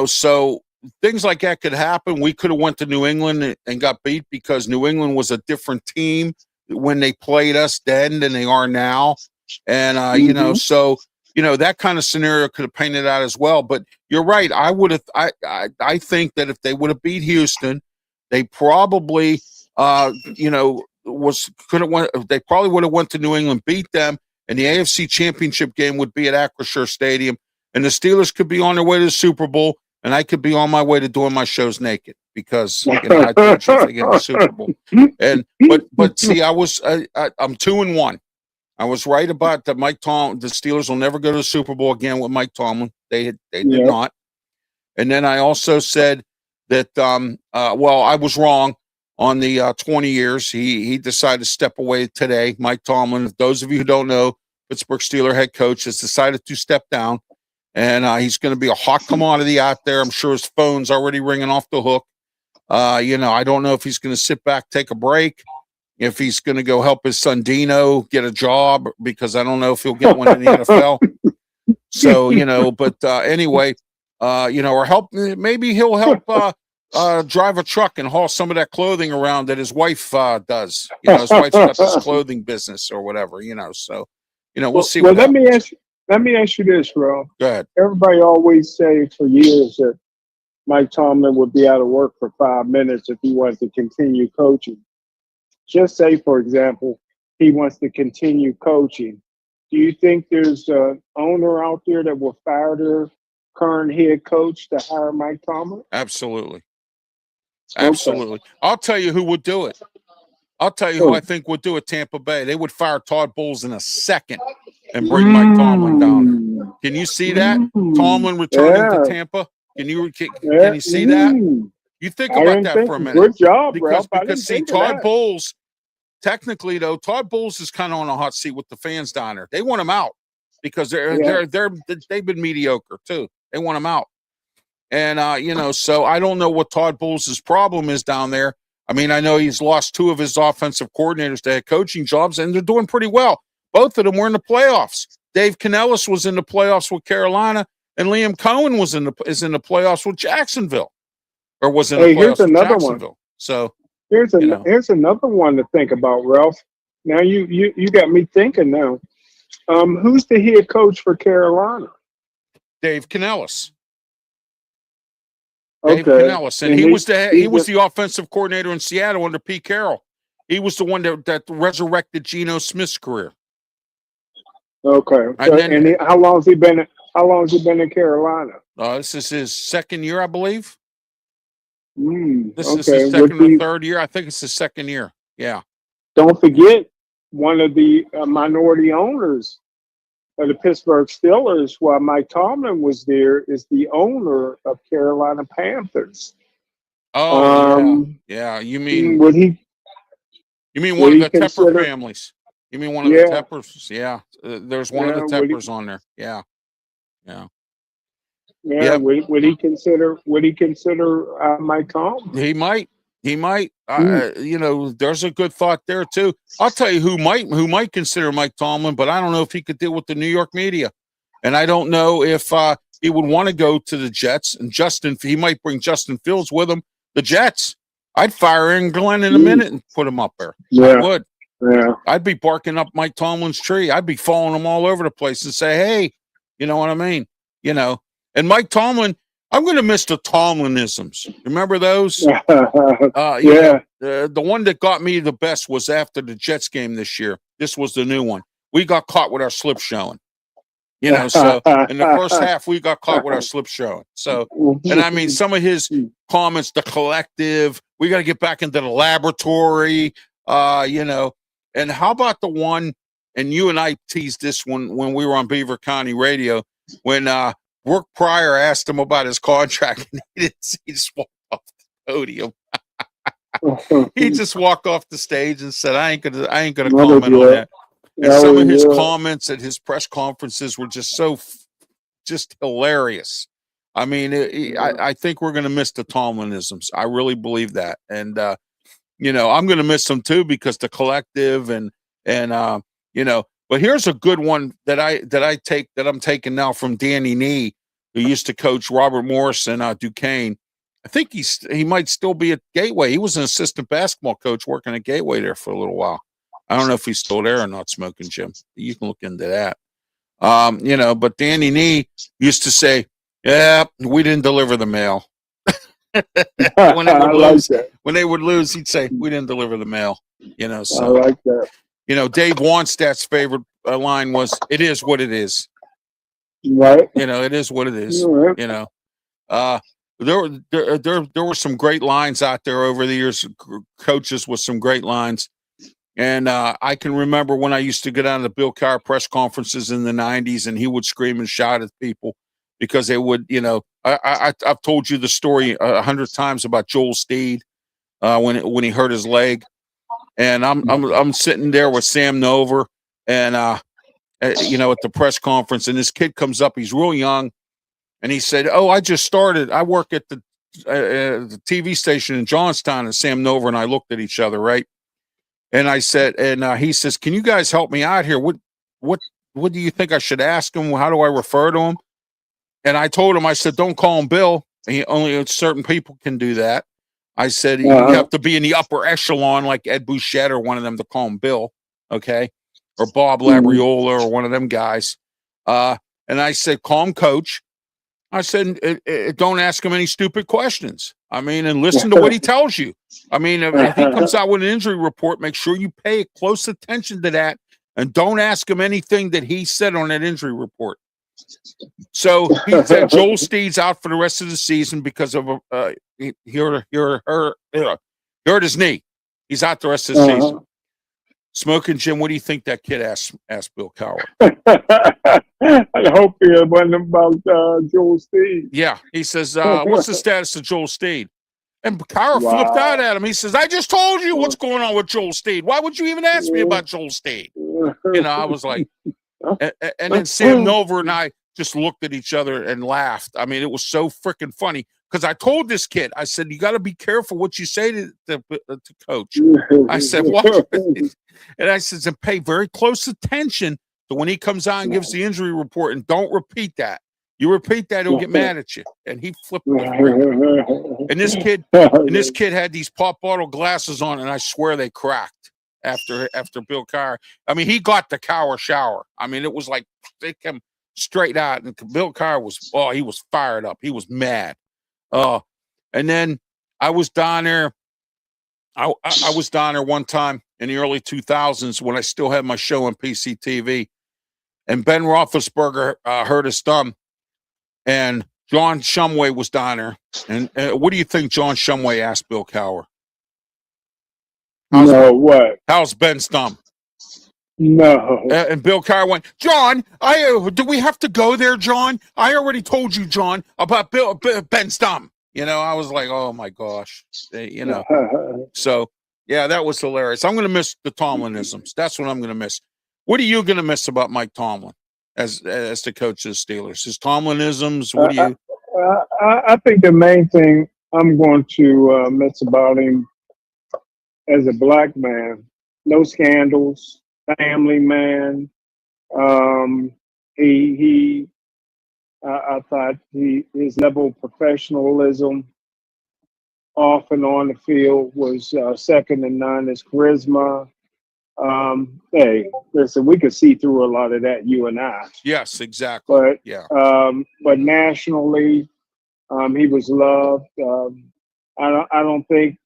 so things like that could happen. We could have went to New England and got beat because New England was a different team when they played us then than they are now. And, that kind of scenario could have painted out as well. But you're right. I think that if they would have beat Houston, they probably, they probably would have went to New England, beat them, and the AFC Championship game would be at Acrisure Stadium, and the Steelers could be on their way to the Super Bowl, and I could be on my way to doing my shows naked because I thought they get the Super Bowl. And but see, I'm 2-1. I was right about that. Mike Tomlin, the Steelers will never go to the Super Bowl again with Mike Tomlin. They did not. And then I also said that I was wrong on the 20 years. He decided to step away today. Mike Tomlin, those of you who don't know, Pittsburgh Steelers head coach has decided to step down and he's going to be a hot commodity out there. I'm sure his phone's already ringing off the hook. You know, I don't know if he's going to sit back, take a break, if he's going to go help his son Dino get a job, because I don't know if he'll get one in the NFL. So, you know, but anyway, you know, or help, maybe he'll help drive a truck and haul some of that clothing around that his wife does. You know, his wife's got this clothing business or whatever, you know. So, you know, we'll see. Well, let me ask you this, Ro. Go ahead. Everybody always say for years that Mike Tomlin would be out of work for 5 minutes if he wants to continue coaching. Just say, for example, he wants to continue coaching. Do you think there's an owner out there that will fire their current head coach to hire Mike Tomlin? Absolutely. Absolutely. Okay. I'll tell you who would do it. I'll tell you who I think would do it, Tampa Bay. They would fire Todd Bowles in a second and bring Mike Tomlin down. Can you see that? Tomlin returning to Tampa? Can you see that? You think about that for a minute. Good job, because see, Todd Bowles, technically though, Todd Bowles is kind of on a hot seat with the fans down there. They want him out because they've been mediocre too. They want him out. And you know, so I don't know what Todd Bowles' problem is down there. I mean, I know he's lost 2 of his offensive coordinators to head coaching jobs, and they're doing pretty well. Both of them were in the playoffs. Dave Canellis was in the playoffs with Carolina, and Liam Cohen is in the playoffs with Jacksonville, or was in the playoffs with Jacksonville. One. So here's another one to think about, Ralph. Now you got me thinking now. Who's the head coach for Carolina? Dave Canellis. Okay. Dave Canellis, and he was the offensive coordinator in Seattle under Pete Carroll. He was the one that resurrected Geno Smith's career. Okay. So, how long has he been in Carolina? This is his 2nd year, I believe. This is his 2nd or 3rd year. I think it's his 2nd year. Yeah. Don't forget, one of the minority owners of the Pittsburgh Steelers, while Mike Tomlin was there, is the owner of Carolina Panthers. Oh, yeah. You mean would he? You mean one of the Tepper families? You mean one of the Teppers? Yeah. There's one of the Teppers on there. Yeah. Yeah. Yeah. Would he consider Mike Tomlin? He might. He might. You know, there's a good thought there too. I'll tell you who might consider Mike Tomlin, but I don't know if he could deal with the New York media, and I don't know if he would want to go to the Jets. And he might bring Justin Fields with him. The Jets. I'd fire Aaron Glenn in a minute and put him up there. Yeah. I would. Yeah. I'd be barking up Mike Tomlin's tree. I'd be following him all over the place and say, hey, you know what I mean? You know, and Mike Tomlin, I'm going to miss the Tomlinisms. Remember those? Yeah. The one that got me the best was after the Jets game this year. This was the new one. We got caught with our slip showing. You know, so in the first half, we got caught with our slip showing. So, and I mean, some of his comments, the collective, we got to get back into the laboratory, you know. And how about the one, and you and I teased this one when we were on Beaver County Radio, when Brooke Pryor asked him about his contract, and he just walked off the podium. He just walked off the stage and said, I ain't gonna comment on that. And some of his comments at his press conferences were just hilarious. I mean, I think we're going to miss the Tomlinisms. I really believe that. And, you know, I'm going to miss them too, because the collective and you know, but here's a good one that I'm taking now from Danny Nee, who used to coach Robert Morris and Duquesne. I think he might still be at Gateway. He was an assistant basketball coach working at Gateway there for a little while. I don't know if he's still there or not, Smokin' Jim. You can look into that. You know, but Danny Nee used to say, yeah, we didn't deliver the mail. when they would lose, he'd say, we didn't deliver the mail. You know, so I like that. You know, Dave Wanstadt's favorite line was, it is what it is. Right. You know, it is what it is. Right. You know, there were some great lines out there over the years, coaches with some great lines. And I can remember when I used to go down to the Bill Cowher press conferences in the 90s, and he would scream and shout at people because they would, you know, I've told you the story 100 times about Joel Steed when he hurt his leg. And I'm sitting there with Sam Nover and, you know, at the press conference, and this kid comes up. He's real young. And he said, "Oh, I just started. I work at the TV station in Johnstown." And Sam Nover and I looked at each other, right? And I said, and he says, "Can you guys help me out here? What do you think I should ask him? How do I refer to him?" And I told him, I said, "Don't call him Bill. Only certain people can do that." I said, "You have to be in the upper echelon, like Ed Bouchette or one of them, to call him Bill, okay, or Bob Labriola or one of them guys." And I said, "Call him Coach." I said, "Don't ask him any stupid questions. I mean, and listen to what he tells you. I mean, if he comes out with an injury report, make sure you pay close attention to that, and don't ask him anything that he said on that injury report." So he said Joel Steed's out for the rest of the season because of he hurt his knee. He's out the rest of the season. Smokin' Jim, what do you think that kid asked Bill Cowher? I hope it wasn't about Joel Steed. Yeah, he says, "What's the status of Joel Steed?" And Cowher flipped out at him. He says, "I just told you what's going on with Joel Steed. Why would you even ask me about Joel Steed?" I was like, and then Sam Nover and I just looked at each other and laughed. I mean, it was so freaking funny because I told this kid, I said, "You got to be careful what you say to Coach." I said, "What?" And I said, "And pay very close attention to when he comes out and gives the injury report, and don't repeat that. You repeat that, he'll get mad at you." And he flipped the and this kid had these pop bottle glasses on, and I swear they cracked after Bill Cowher. I mean, he got the Cowher shower. I mean, it was like they came straight out, and Bill Cowher he was fired up. He was mad. And then I was down there. I was down there one time in the early 2000s when I still had my show on PCTV, and Ben Roethlisberger hurt his thumb, and John Shumway was down there. And what do you think John Shumway asked Bill Cowher? How's Ben's thumb? No. And Bill Cowher went, "John, do we have to go there, John? I already told you, John, about Ben's thumb." I was like, "Oh my gosh," So yeah, that was hilarious. I'm going to miss the Tomlinisms. That's what I'm going to miss. What are you going to miss about Mike Tomlin as the coach of the Steelers? His Tomlinisms. What do you? I think the main thing I'm going to miss about him as a black man, no scandals, family man. I thought his level of professionalism off and on the field was second to none. His charisma. Hey, listen, we could see through a lot of that, you and I. Yes, exactly. But nationally, he was loved. I don't think,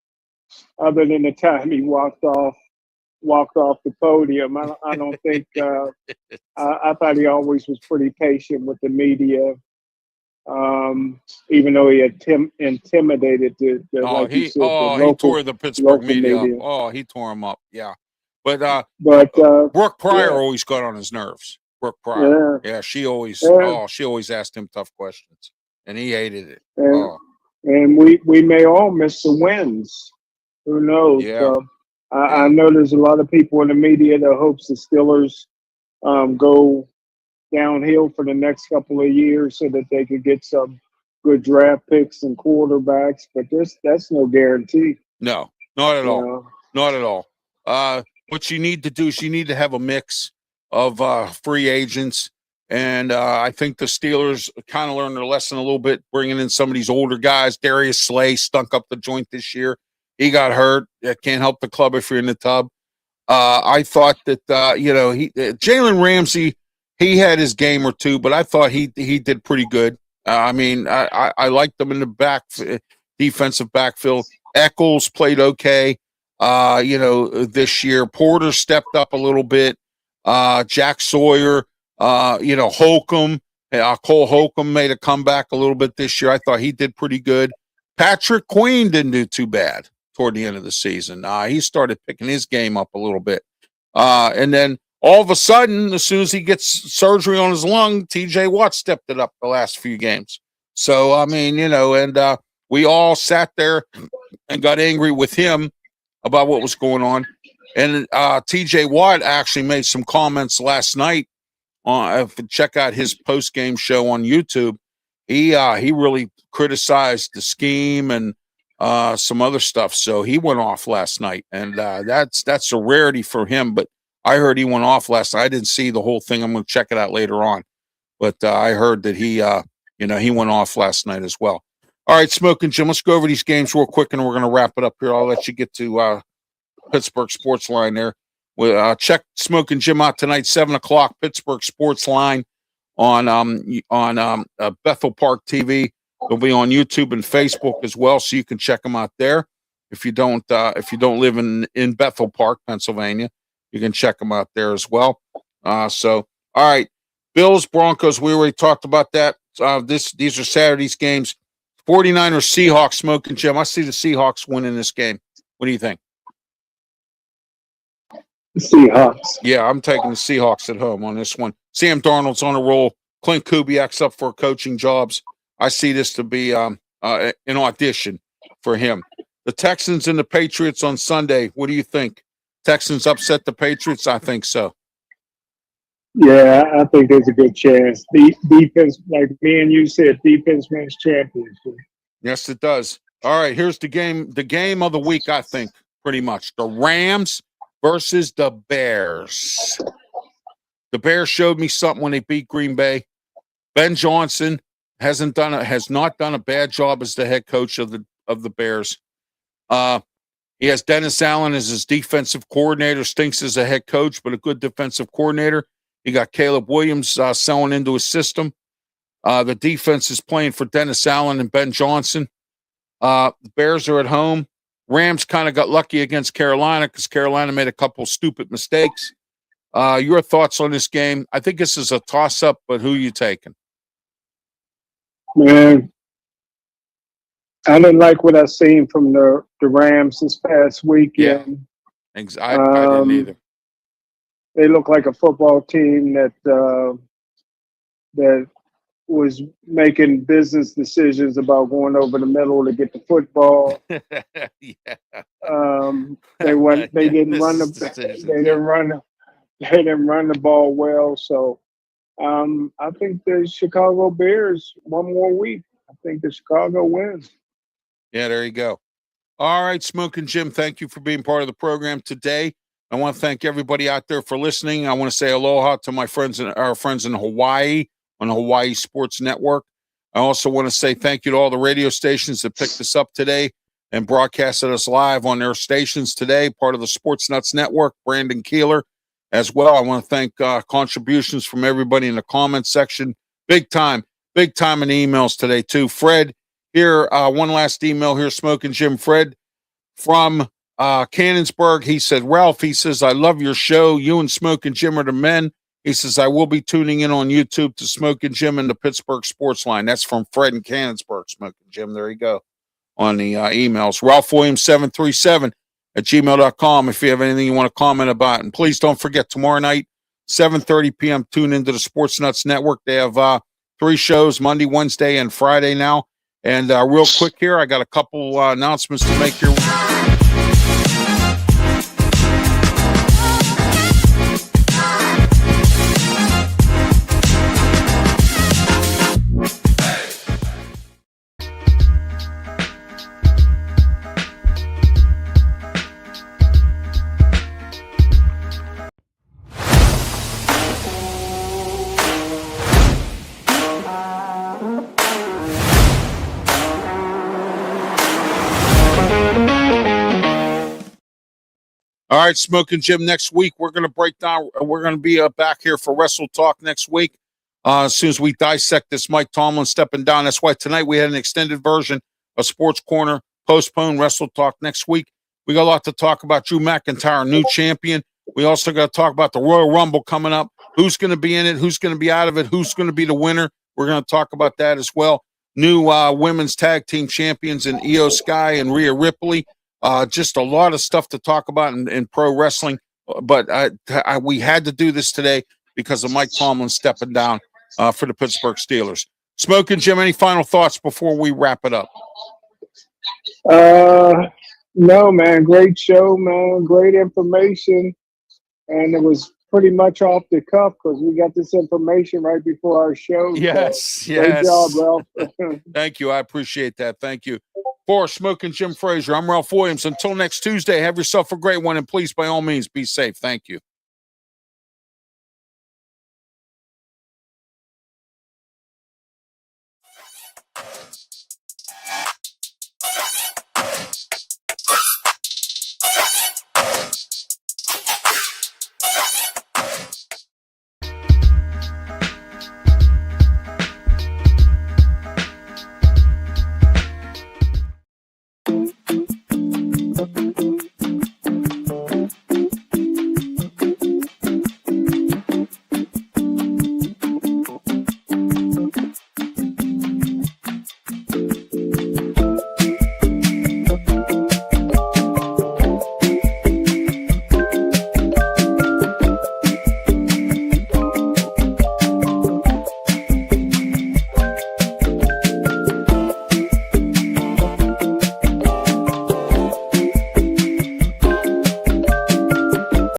other than the time he walked off the podium, I don't think. I thought he always was pretty patient with the media, even though he had intimidated he tore the Pittsburgh media up. Oh, he tore him up. Yeah, but Brooke Pryor always got on his nerves. Brooke Pryor, she always asked him tough questions, and he hated it. And we may all miss the wins. Who knows? Yeah. I know there's a lot of people in the media that hopes the Steelers go downhill for the next couple of years so that they could get some good draft picks and quarterbacks, but that's no guarantee. No, not at all. Not at all. What you need to do is you need to have a mix of free agents, and I think the Steelers kind of learned their lesson a little bit, bringing in some of these older guys. Darius Slay stunk up the joint this year. He got hurt. Can't help the club if you're in the tub. I thought that Jalen Ramsey, he had his game or two, but I thought he did pretty good. I mean, I liked them in the defensive backfield. Eccles played okay. This year Porter stepped up a little bit. Jack Sawyer, Holcomb, Cole Holcomb made a comeback a little bit this year. I thought he did pretty good. Patrick Queen didn't do too bad toward the end of the season. He started picking his game up a little bit. And then all of a sudden, as soon as he gets surgery on his lung, TJ Watt stepped it up the last few games. So, I mean, and we all sat there and got angry with him about what was going on. And TJ Watt actually made some comments last night. Check out his post-game show on YouTube. he really criticized the scheme and some other stuff. So he went off last night, and that's a rarity for him. But I heard he went off last night. I didn't see the whole thing. I'm going to check it out later on. But I heard that he went off last night as well. All right, Smokin' Jim, let's go over these games real quick, and we're going to wrap it up here. I'll let you get to Pittsburgh Sports Line there. We'll check Smokin' Jim out tonight, 7 o'clock, Pittsburgh Sports Line on Bethel Park TV. They'll be on YouTube and Facebook as well, so you can check them out there. If you don't live in Bethel Park, Pennsylvania, you can check them out there as well. So, all right, Bills, Broncos, we already talked about that. These are Saturday's games. 49ers, Seahawks, Smokin' Jim. I see the Seahawks winning this game. What do you think? The Seahawks. Yeah, I'm taking the Seahawks at home on this one. Sam Darnold's on a roll. Clint Kubiak's up for coaching jobs. I see this to be an audition for him. The Texans and the Patriots on Sunday. What do you think? Texans upset the Patriots? I think so. Yeah, I think there's a good chance. The defense, like me and you said, defense wins championship. Yes, it does. All right, here's the game of the week, I think, pretty much. The Rams versus the Bears. The Bears showed me something when they beat Green Bay. Ben Johnson has not done a bad job as the head coach of the Bears. He has Dennis Allen as his defensive coordinator, stinks as a head coach, but a good defensive coordinator. He got Caleb Williams selling into his system. The defense is playing for Dennis Allen and Ben Johnson. The Bears are at home. Rams kind of got lucky against Carolina because Carolina made a couple stupid mistakes. Your thoughts on this game? I think this is a toss-up, but who are you taking? Man, I didn't like what I seen from the Rams this past weekend. Yeah, I didn't either. They look like a football team that was making business decisions about going over the middle to get the football. Yeah. They didn't run the ball well. So I think the Chicago Bears, one more week, I think the Chicago wins. Yeah, there you go. All right, Smokin' Jim, thank you for being part of the program today. I want to thank everybody out there for listening. I want to say aloha to our friends in Hawaii on the Hawaii Sports Network. I also want to say thank you to all the radio stations that picked us up today and broadcasted us live on their stations today, part of the Sports Nuts Network, Brandon Keeler as well. I want to thank contributions from everybody in the comments section. Big time in emails today, too. Fred, here, one last email here, Smokin' Jim. Fred from Cannonsburg. He said, Ralph, he says, I love your show. You and Smokin' Jim are the men. He says, I will be tuning in on YouTube to Smokin' Jim and the Pittsburgh Sports Line. That's from Fred in Cannonsburg, Smokin' Jim. There you go on the emails. Ralph Williams 737 at gmail.com if you have anything you want to comment about. And please don't forget, tomorrow night, 7:30 p.m., tune into the Sports Nuts Network. They have 3 shows, Monday, Wednesday, and Friday now. And real quick here, I got a couple announcements to make here. All right, Smokin' Jim, next week we're going to break down. We're going to be back here for Wrestle Talk next week as soon as we dissect this Mike Tomlin stepping down. That's why tonight we had an extended version of Sports Corner, postponed Wrestle Talk next week. We got a lot to talk about. Drew McIntyre, new champion. We also got to talk about the Royal Rumble coming up. Who's going to be in it? Who's going to be out of it? Who's going to be the winner? We're going to talk about that as well. New women's tag team champions in Io Sky and Rhea Ripley. Just a lot of stuff to talk about in pro wrestling, but we had to do this today because of Mike Tomlin stepping down for the Pittsburgh Steelers. Smokin' Jim, any final thoughts before we wrap it up? No, man. Great show, man. Great information, and it was pretty much off the cuff because we got this information right before our show. Yes, So great job, Ralph. Thank you. I appreciate that. Thank you. For Smokin' Jim Frazier, I'm Ralph Williams. Until next Tuesday, have yourself a great one, and please, by all means, be safe. Thank you.